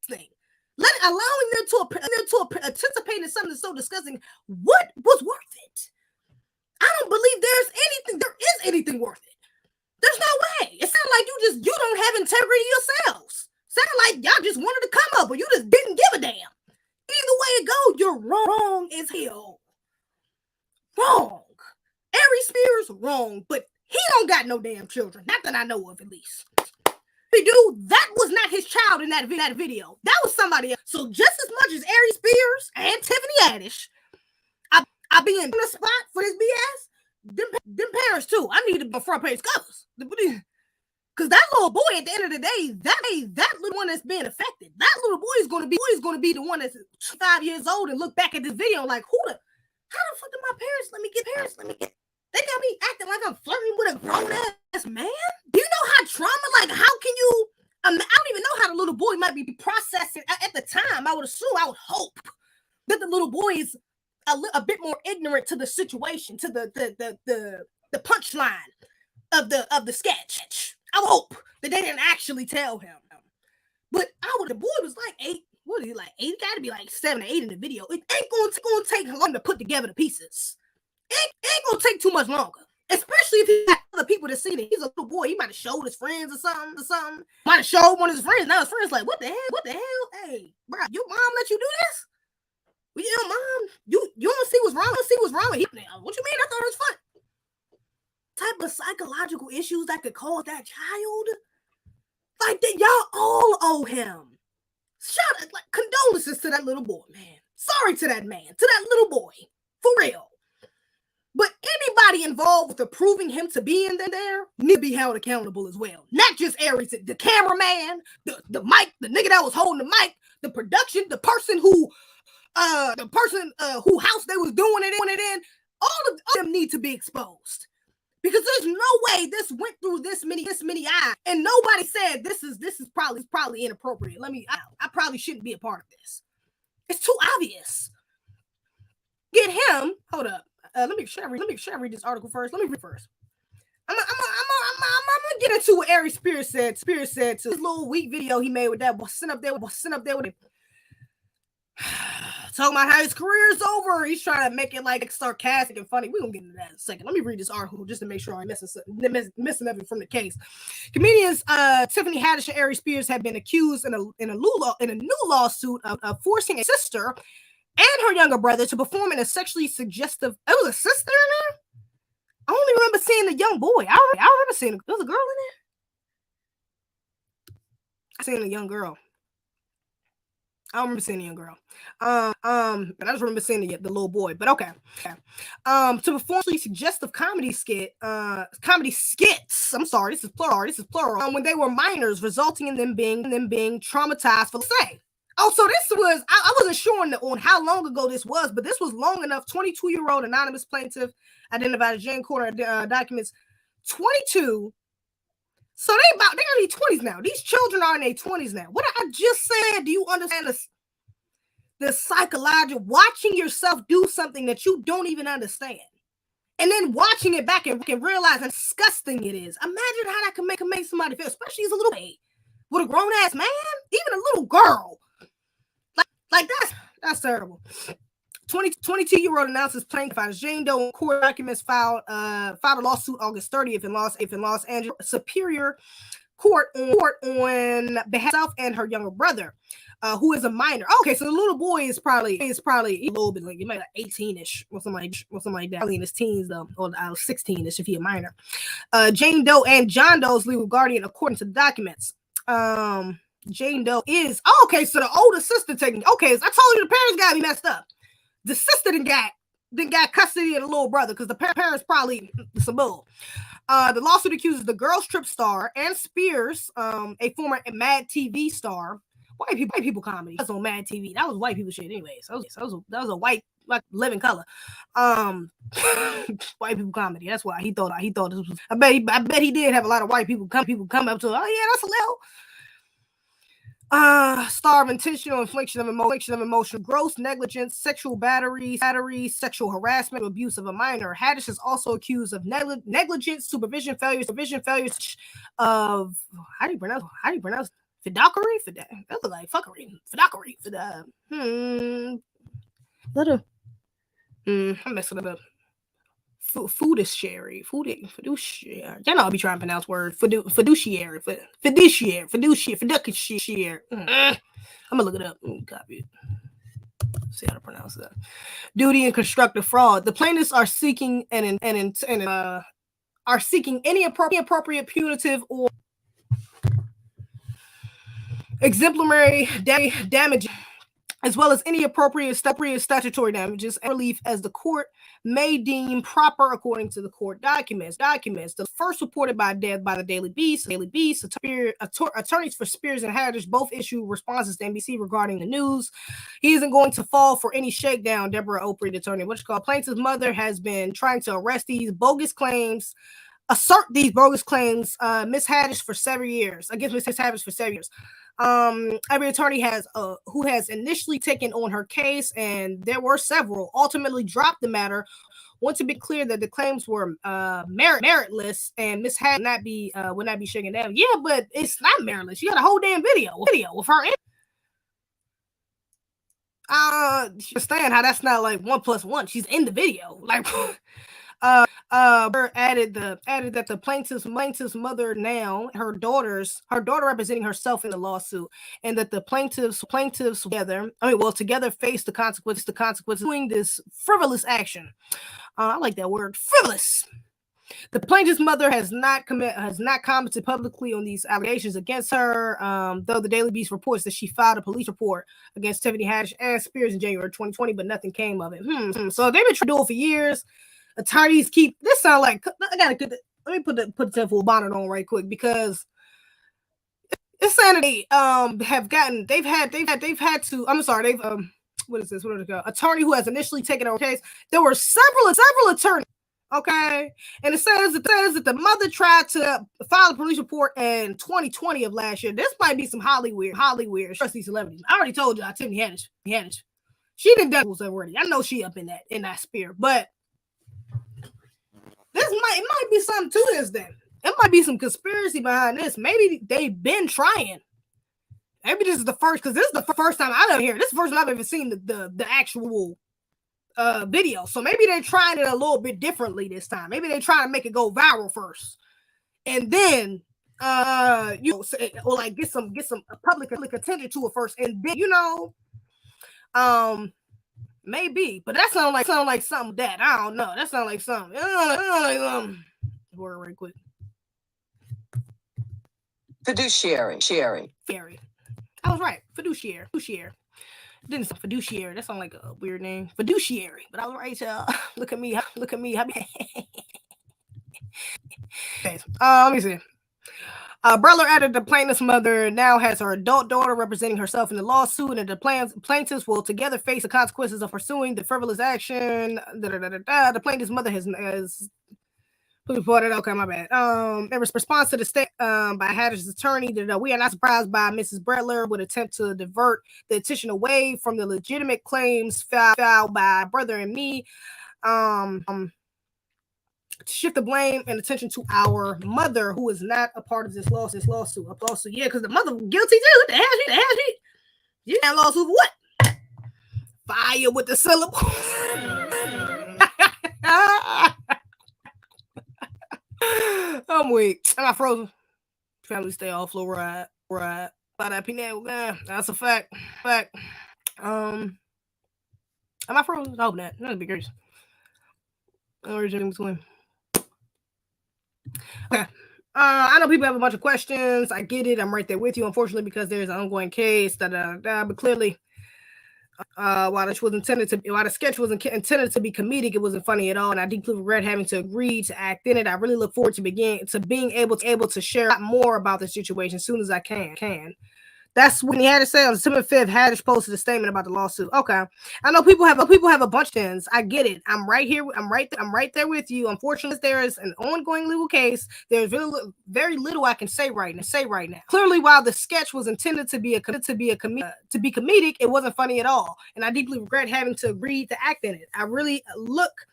thing. Allowing them to participate in something so disgusting, what was worth it? I don't believe there is anything worth it. There's no way. It sounds like you don't have integrity yourselves. Sound like y'all just wanted to come up, or you just didn't give a damn. Either way it goes, you're wrong as hell. Wrong. Aries Spears, wrong, but he don't got no damn children. Not that I know of, at least. Dude, that was not his child in that video. That was somebody else. So just as much as Aries Spears and Tiffany Haddish, I be in the spot for this BS. Them parents too. I need to be front page covers. Because that little boy, at the end of the day, that little one that's being affected, that little boy is going to be the one that's 5 years old and look back at this video like, how the fuck did my parents let me get? They got me acting like I'm flirting with a grown-ass man? Do you know how trauma, like, how can you, I don't even know how the little boy might be processing at the time. I would hope that the little boy is a bit more ignorant to the situation, to the punchline of the sketch. I would hope that they didn't actually tell him. But the boy was like 8. What is he, like 8? Got to be like 7 or 8 in the video. It ain't going to take long to put together the pieces. It ain't going to take too much longer. Especially if he got other people that seen it. He's a little boy. He might have showed his friends or something. Might have showed one of his friends. Now his friend's like, what the hell? Hey, bro, your mom let you do this? Well, yeah, mom, you don't see what's wrong with him now. What you mean? I thought it was fun. Type of psychological issues that could cause that child, like that, y'all all owe him. Condolences to that little boy, man. Sorry to that man, to that little boy, for real. But anybody involved with approving him to be in there need to be held accountable as well. Not just Aries, the cameraman, the mic, the nigga that was holding the mic, the production, the person who house they was doing it in. All of them need to be exposed. Because there's no way this went through this many eyes, and nobody said this is probably inappropriate. I probably shouldn't be a part of this. It's too obvious. Get him. Hold up. Let me read this article first. Let me read first. I'm gonna get into what Aries Spears said. Spears said to his little weak video he made with that boy sitting up there with it. Talking about how his career is over. He's trying to make it like sarcastic and funny. We're gonna get into that in a second. Let me read this article just to make sure I'm missing nothing from the case. Comedians Tiffany Haddish and Aries Spears have been accused in a new lawsuit of forcing a sister and her younger brother to perform in a sexually suggestive. It was a sister in there? I only remember seeing the young boy. I remember seeing there was a girl in there. I seen a young girl. I don't remember seeing the young girl. But I just remember seeing the little boy. But okay. To perform a suggestive comedy skits. I'm sorry, this is plural. When they were minors, resulting in them being traumatized for the same. Oh, so this was, I wasn't sure on how long ago this was, but this was long enough. 22-year-old anonymous plaintiff identified as Jane Corner documents 22 So they're in their 20s now. These children are in their 20s now. What I just said, do you understand the psychological, watching yourself do something that you don't even understand? And then watching it back and realize how disgusting it is. Imagine how that can make somebody feel, especially as a little baby with a grown-ass man, even a little girl. Like that's terrible. 22-year-old announces playing finds Jane Doe in court documents filed a lawsuit August 30th in Los Angeles Superior Court on behalf of herself and her younger brother, who is a minor. Okay, so the little boy is probably a little bit like, he might be like 18ish or something like that. Probably in his teens though, or 16ish if he a minor. Jane Doe and John Doe's legal guardian, according to the documents. Jane Doe is okay. So the older sister taking. Okay, so I told you the parents gotta be messed up. The sister then got custody of the little brother because the parents probably some bull. The lawsuit accuses the girl strip star and Spears, a former Mad TV star. White people comedy. That's on Mad TV. That was white people shit anyway. So that was a white like living color. White people comedy. That's why he thought this was. I bet he did have a lot of white people come up to. Oh yeah, that's a little. Star of intentional infliction of emotion, gross negligence, sexual battery, sexual harassment, abuse of a minor. Haddish is also accused of negligence, supervision failures of how do you pronounce fiduciary? That was like fuckery. Fiduciary. I'm messing it up. Fiduciary. Y'all know I'll be trying to pronounce word fiduciary. I'm gonna look it up. Copy it. See how to pronounce that. Duty and constructive fraud. The plaintiffs are seeking any appropriate punitive or exemplary damage, as well as any appropriate statutory damages and relief as the court may deem proper according to the court documents. The first reported by the Daily Beast. Attorneys for Spears and Haddish both issued responses to NBC regarding the news. He isn't going to fall for any shakedown, Deborah Opry, the attorney. Plaintiff's mother has been trying to assert these bogus claims, Miss Haddish for several years. Every attorney who has initially taken on her case, and there were several, ultimately dropped the matter. Want to be clear that the claims were meritless, and Miss Haddish would not be shaken down. Yeah, but it's not meritless. You got a whole damn video of her. Understand how that's not like 1 + 1. She's in the video, like. Added that the plaintiff's mother, now her daughter representing herself in the lawsuit, and that the plaintiffs together face the consequences of doing this frivolous action. I like that word, frivolous. The plaintiff's mother has not commented publicly on these allegations against her, though the Daily Beast reports that she filed a police report against Tiffany Haddish and Spears in January 2020, but nothing came of it. So they've been trying to do it for years. Attorneys keep this sound like I gotta get let me put the tinfoil bonnet on right quick, because it's saying they've had to. I'm sorry, what is this? What are they called? Attorney who has initially taken over case. There were several attorneys. Okay, and it says that the mother tried to file a police report in 2020 of last year. This might be some Hollywood, trusty celebrities. I already told you, Tiffany Haddish. She didn't do already. I know she up in that sphere, but. It might be something to this then. It might be some conspiracy behind this. Maybe they've been trying. Maybe this is the first, because this is the first time I've ever heard. This is the first time I've ever seen the actual video. So maybe they're trying it a little bit differently this time. Maybe they're trying to make it go viral first, and then or like get some public attention to it first, and then maybe, but that sounds like something that I don't know. That sounds like something. Word right quick. Fiduciary. I was right. Fiduciary. Didn't say fiduciary. That sounds like a weird name. Fiduciary. But I was right, y'all. Look at me. Okay, let me see. Brother added the plaintiff's mother now has her adult daughter representing herself in the lawsuit, and the plaintiffs will together face the consequences of pursuing the frivolous action. The plaintiff's mother has Reported. Okay, my bad. In response to the state by Haddish's attorney that we are not surprised by Mrs. Bretler would attempt to divert the attention away from the legitimate claims filed by brother and me. To shift the blame and attention to our mother, who is not a part of this lawsuit. Yeah, because the mother guilty too. What the hell? You got lawsuit for what? Fire with the syllable. I'm weak. Am I frozen? Family stay off fluoride. Right. By that peanut. Yeah, that's a fact. Am I frozen? I hope not. That'd be curious. In between. Okay. I know people have a bunch of questions. I get it. I'm right there with you. Unfortunately, because there's an ongoing case. But clearly, while the sketch was intended to be comedic, it wasn't funny at all, and I deeply regret having to agree to act in it. I really look forward to being able to share a lot more about the situation as soon as I can. That's when he had to say on December 5th. Haddish posted a statement about the lawsuit. Okay, I know people have a bunch of things. I get it. I'm right here. I'm right there with you. Unfortunately, there is an ongoing legal case. There's very little I can say right now. Clearly, while the sketch was intended to be comedic, it wasn't funny at all, and I deeply regret having to agree to act in it. I really look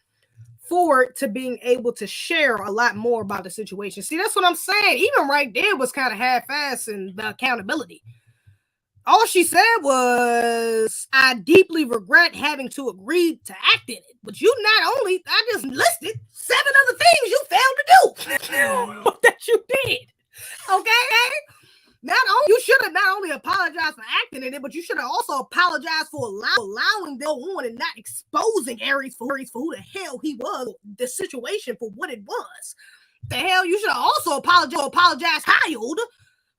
forward to being able to share a lot more about the situation. See, that's what I'm saying. Even right there was kind of half-assed in the accountability. All she said was, I deeply regret having to agree to act in it. But I just listed 7 other things you failed to do that you did. Okay? You should have not only apologized for acting in it, but you should have also apologized for allowing them on and not exposing Aries for who the hell he was, the situation for what it was. The hell, you should have also apologized Child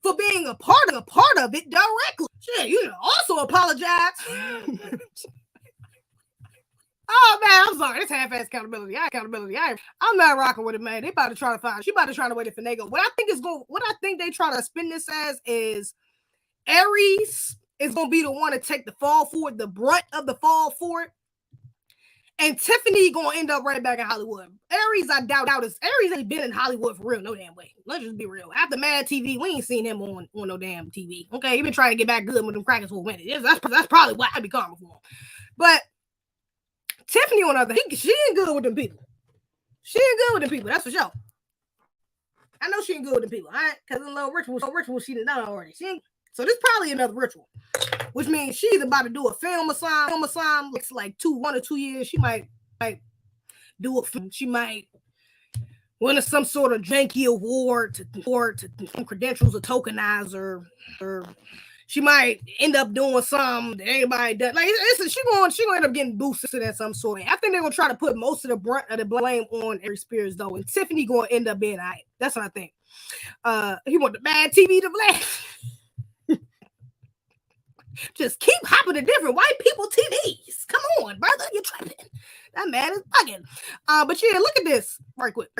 for being a part of it directly. Shit, you should also apologize. Oh man, I'm sorry. It's half-ass accountability. I'm not rocking with it, man. They about to try to find. She about to try to wait it for Nego. What I think they try to spin this as is Aries is gonna be the one to take the fall for it, the brunt of the fall for it. And Tiffany gonna end up right back in Hollywood. Aries, I doubt is Aries ain't been in Hollywood for real, no damn way. Let's just be real. After Mad TV, we ain't seen him on no damn TV. Okay, he been trying to get back good with them crackers for a minute. That's probably why I be karma for him. But Tiffany on the other, she ain't good with them people. That's for sure. I know she ain't good with them people, all right? Because in a little ritual she done already. So this probably another ritual, which means she's about to do a film assignment. Looks like 1 or 2 years. She might do a film. She might win some sort of janky award to credentials or tokenizer, or she might end up doing something that anybody does. Like she gonna end up getting boosted at some sort. I think they're gonna try to put most of the brunt of the blame on Aries Spears though, and Tiffany gonna end up being alright. That's what I think. He want the bad TV to blast. Just keep hopping to different white people TVs. Come on, brother, you're tripping. That man is bugging. But yeah, look at this. Right quick.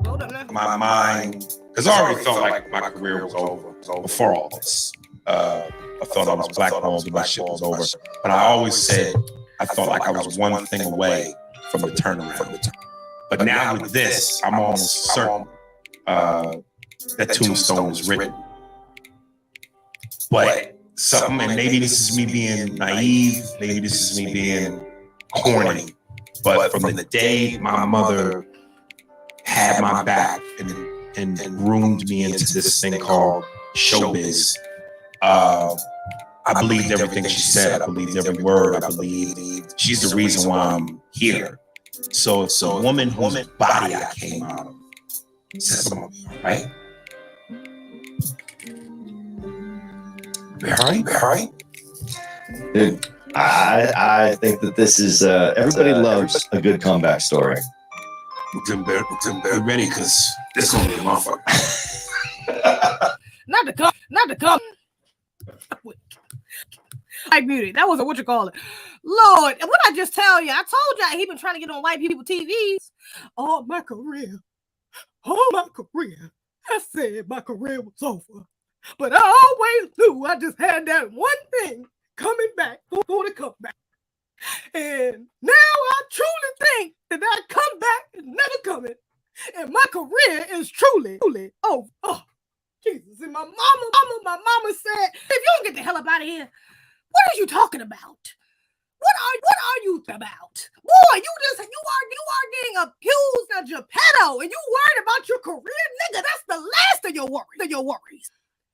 Hold up now. My mind, because I already felt like my career was over before all this. I felt I was blackballed and my shit was over. But I always said I felt like I was one thing away from the turnaround. But now with this, I'm almost certain that tombstone is written. But something, and maybe this is me being naive, maybe this is me being corny, but from the day my mother had my back and groomed me into this thing called showbiz, I believed everything she said. I believed every word. I believed she's the reason why I'm here. So it's a woman whose body I came out of. Says something, right? Right. Dude, I think that this is everybody loves a good comeback story. Be ready, because this is gonna be a motherfucker. Not to come. White beauty. That wasn't what you call it. Lord, and what I just tell you, I told y'all he been trying to get on white people TVs all my career. I said my career was over. But I always knew I just had that one thing coming back, going to come back. And now I truly think that that comeback is never coming. And my career is truly over. Oh, Jesus. And my mama said, if you don't get the hell up out of here, what are you talking about? What are you about? Boy, you are getting accused of Geppetto and you worried about your career, nigga. That's the last of your worries.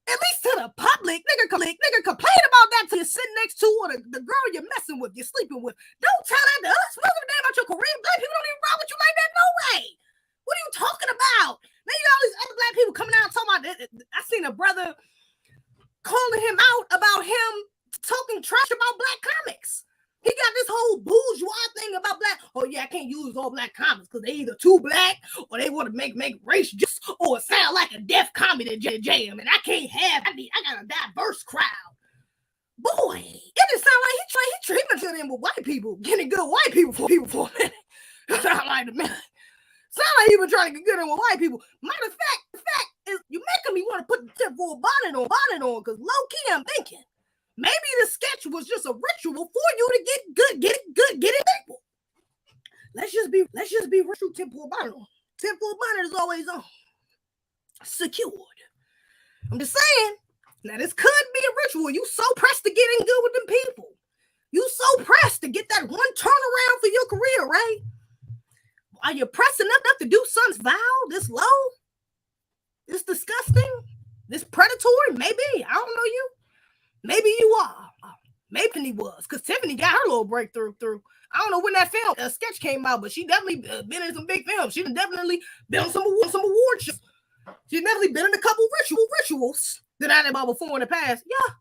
At least to the public, nigga complain about that to you sitting next to or the girl you're messing with, you're sleeping with. Don't tell that to us. We don't give a damn about your career. Black people don't even rock with you like that, no way. What are you talking about? Now you got all these other black people coming out talking about it. I seen a brother calling him out about him talking trash about black comics. He got this whole bourgeois thing about black. Oh yeah, I can't use all black comics because they either too black or they want to make race just or sound like a deaf comedy jam. And I can't have. I got a diverse crowd. Boy, it just sound like he been in with white people, getting good white people for a minute. Sound like a minute. Sound like he been trying to get good in with white people. Matter of fact, the fact is you making me want to put the tinfoil bonnet on because low key I'm thinking. Maybe the sketch was just a ritual for you to get it people. Let's just be ritual tinfoil bonnet on. Tinfoil bonnet is always on. Secured. I'm just saying. Now this could be a ritual. You so pressed to get in good with them people. You so pressed to get that one turnaround for your career, right? Are you pressing up to do something vile, this low? This disgusting? This predatory? Maybe. I don't know you. Maybe you are. Maybe Tiffany was, because Tiffany got her little breakthrough through. I don't know when that film sketch came out, but she definitely been in some big films. She's definitely been on some award shows. She's definitely been in a couple rituals that I did about before in the past. Yeah.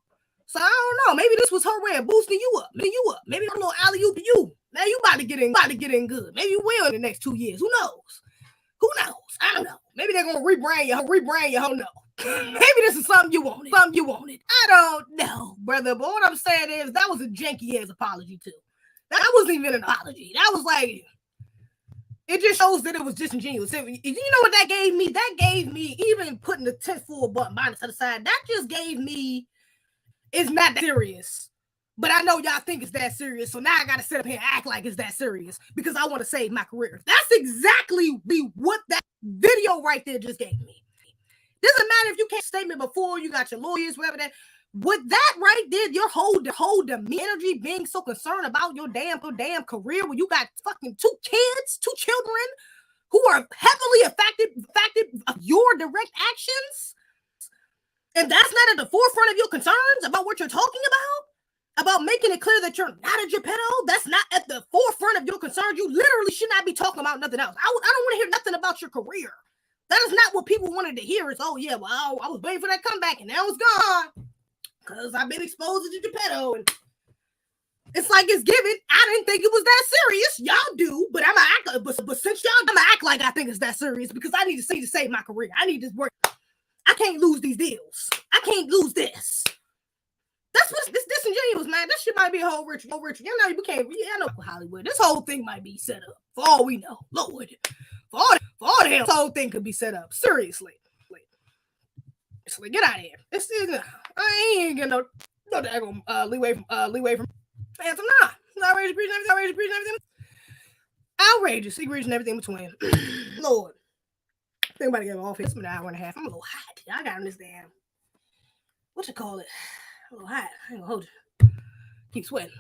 So I don't know. Maybe this was her way of boosting you up. Maybe a little alley-oop to you. Now you about to get in good. Maybe you will in the next 2 years. Who knows? I don't know. Maybe they're gonna rebrand you. Who knows? Maybe this is something you wanted. I don't know, brother. But what I'm saying is that was a janky ass apology too. That wasn't even an apology. That was like, it just shows that it was disingenuous. You know what that gave me? That gave me, even putting the tinfoil bonnet to the side, that just gave me, it's not that serious. But I know y'all think it's that serious. So now I got to sit up here and act like it's that serious because I want to save my career. That's exactly what that video right there just gave me. Doesn't matter if you can't statement before, you got your lawyers, whatever that. With that right there, your whole energy being so concerned about your damn career when you got fucking 2 children who are heavily affected of your direct actions. And that's not at the forefront of your concerns about what you're talking about making it clear that you're not a Geppetto. That's not at the forefront of your concerns. You literally should not be talking about nothing else. I don't want to hear nothing about your career. That is not what people wanted to hear. Is, oh yeah, well, I was waiting for that comeback and now it's gone because I've been exposed to Geppetto. And it's like it's given. I didn't think it was that serious. Y'all do, but I'm gonna act. But since y'all, I'm gonna act like I think it's that serious because I need to save my career. I need this work. I can't lose these deals. I can't lose this. That's what's this disingenuous, man. This shit might be a whole ritual. You know, we can't. I know Hollywood. This whole thing might be set up. For all we know, Lord. For all the hell, this whole thing could be set up. Seriously. So get out of here. I ain't getting no daggone leeway from fans. Nah. It's outrageous, everything. Outrageous, egregious, and everything between. Lord. Think about to get off here. It's been an hour and a half. I'm a little hot. I got on this damn. What you call it? A little hot. I ain't gonna hold you. Keep sweating.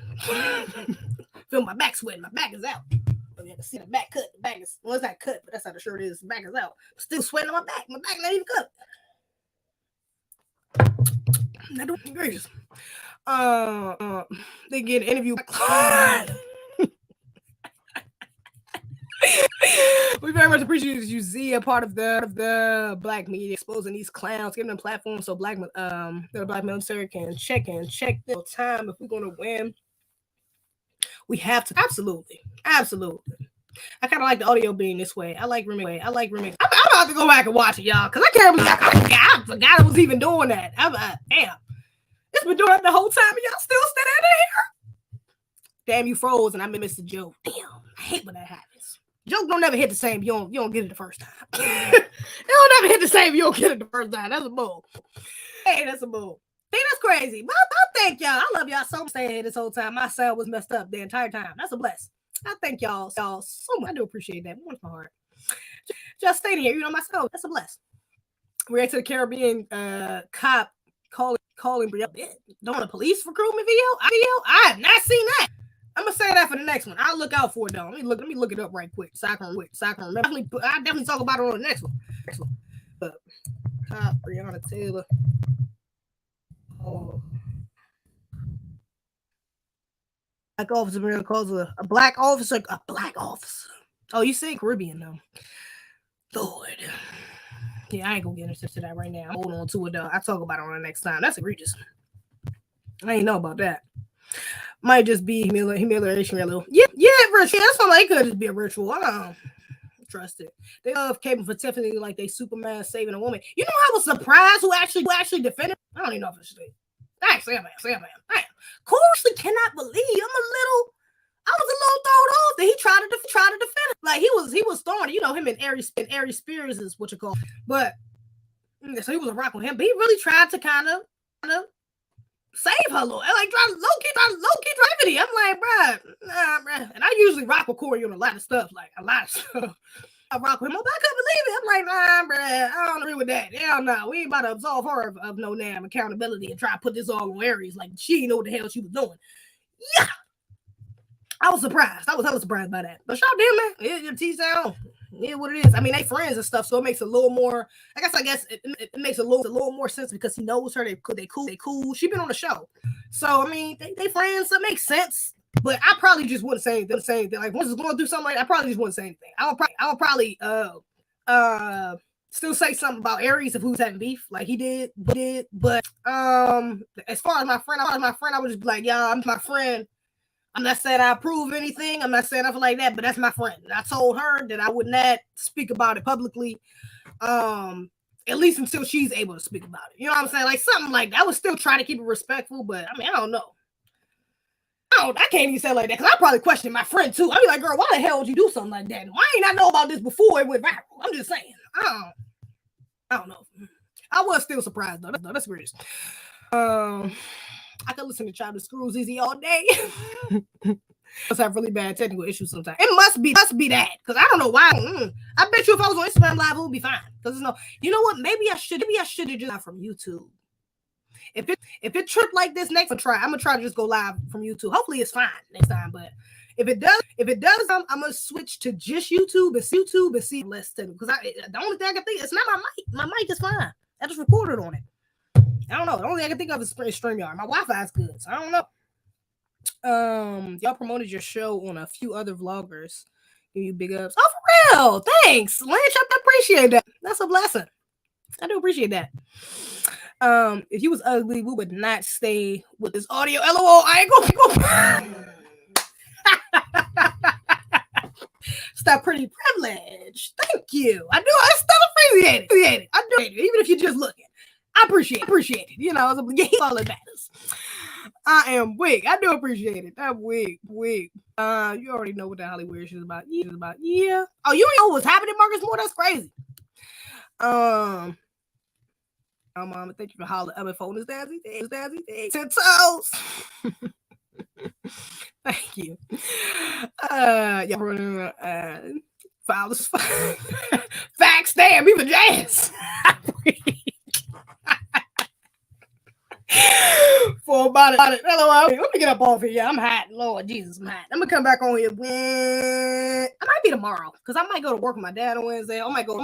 Feel my back sweating. My back is out. You have to see the back cut. The back is, well, it's not cut, but that's how the shirt is. The back is out. Still sweating on my back. My back not even cut. Not doing gracious. They get an interview. We very much appreciate you, Z, a part of the black media, exposing these clowns, giving them platforms so the black military can check their time if we're gonna win. We have to absolutely. I kind of like the audio being this way. I like remix. I'm about to go back and watch it, y'all, because I can't believe I forgot I was even doing that. Damn, it's been doing that the whole time, and y'all still standing here. Damn, you froze, and I missed the joke. Damn, I hate when that happens. Joke don't never hit the same. You don't get it the first time. It don't never hit the same. You don't get it the first time. That's a bull. Hey, that's a bull. Hey, that's crazy. thank y'all. I love y'all so much. Staying here this whole time. My sound was messed up the entire time. That's a bless. I thank y'all so much. I do appreciate that. What's my heart? Just staying here, myself. That's a bless. We're to the Caribbean cop calling doing a police recruitment video. I have not seen that. I'm gonna say that for the next one. I'll look out for it though. Let me look it up right quick. So I can remember. I definitely talk about it on the next one. But cop Breonna Taylor. Oh. Black officer calls a black officer. Oh, you say Caribbean though. Lord. Yeah, I ain't gonna get into that right now. I'm holding on to it though. I'll talk about it on the next time. That's egregious. I ain't know about that. Might just be humiliation ritual. Yeah, ritual. That's something like it could just be a ritual. I don't trust it. They love caping for Tiffany like they Superman saving a woman. You know, I was surprised who actually defended. I don't even know if it's straight. Actually, I am. Corey cannot believe I was a little thrown off that he tried to defend it. Like he was throwing, him and Aries Spears is what you call. But so he was a rock with him, but he really tried to kind of save her, like try low key drive. I'm like, bruh. And I usually rock with Corey on a lot of stuff. I rock with him. I couldn't believe it. I'm like, nah, bruh, I don't agree with that. Hell no, we ain't about to absolve her of no damn accountability and try to put this all on Aries. Like she didn't know what the hell she was doing. Yeah. I was surprised. I was surprised by that. But shout out to him, man. Your T-sound. Yeah, what it is. I mean, they friends and stuff, so it makes a little more. I guess it makes a little more sense because he knows her. They cool. She been on the show, so I mean, they friends. So it makes sense. But I probably just wouldn't say anything. Like once it's going through something like that, I probably just wouldn't say anything. I would probably still say something about Aries if who's having beef, like he did. But as far as my friend, I would just be like, yeah, I'm my friend. I'm not saying I approve anything. I'm not saying nothing like that, but that's my friend. And I told her that I would not speak about it publicly, at least until she's able to speak about it. You know what I'm saying? Like something like that. I would still try to keep it respectful, but I mean, I don't know. I can't even say it like that because I probably question my friend too. I'd be like, girl, why the hell would you do something like that? Why ain't I know about this before it went viral? I'm just saying. I don't know. I was still surprised though. That's weird. I could listen to Childish Screws Easy all day. Must have really bad technical issues sometimes. It must be that because I don't know why. I bet you if I was on Instagram Live, it would be fine. Because you know what? Maybe I should have just from YouTube. If it tripped like this next time, I'm gonna try to just go live from YouTube. Hopefully it's fine next time. But if it does, I'm gonna switch to just YouTube and see less technical. Because the only thing I can think it's not my mic. My mic is fine. I just recorded on it. I don't know. The only thing I can think of is StreamYard. My Wi-Fi is good, so I don't know. Y'all promoted your show on a few other vloggers. Give you big ups. Oh, for real? Thanks, Lynch. I appreciate that. That's a blessing. I do appreciate that. If you was ugly, we would not stay with this audio. LOL. I ain't gonna. Stop pretty privilege. Thank you. I still appreciate it. I do, even if you're just looking. I appreciate it. You know, it's all that matters. I am weak. I do appreciate it. I'm weak. You already know what the Hollywood shit is about. Yeah. Oh, you ain't know what's happening, Marcus Moore? That's crazy. Mama, thank you for hollering. I'm phone is Dazzy. 10 toes. Thank you. Files. Facts. Damn, even jazz. For about it. Hello, let me get up off here. Yeah, I'm hot. Lord Jesus, I'm hot. I'm gonna come back on here. I might be tomorrow because I might go to work with my dad on Wednesday. I might go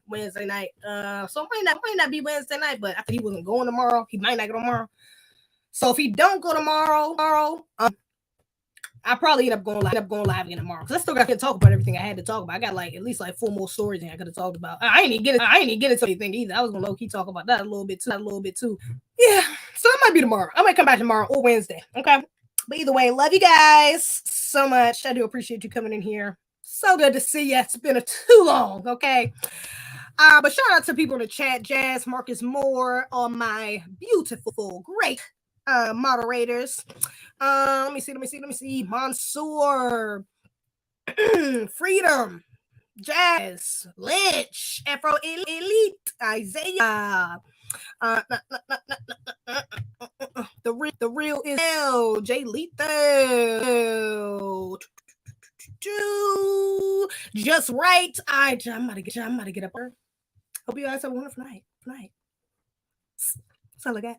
Wednesday night. So it might not be Wednesday night, but I think he wasn't going tomorrow. He might not go tomorrow. So if he don't go tomorrow, I probably end up going live again tomorrow because I still got to talk about everything I had to talk about. I got at least 4 more stories I could have talked about. I ain't even get into anything either. I was gonna low key talk about that a little bit too. Yeah, so it might be tomorrow. I might come back tomorrow or Wednesday. Okay, but either way, love you guys so much. I do appreciate you coming in here. So good to see you. It's been too long. Okay. But shout out to people in the chat, Jazz, Marcus Moore, all my beautiful, great moderators. Let me see. Mansoor, Freedom, Jazz, Lynch, Afro Elite, Isaiah. The real is L. J Lethal. Just right. I'm about to get up. Hope you guys have a wonderful night. That's all I got.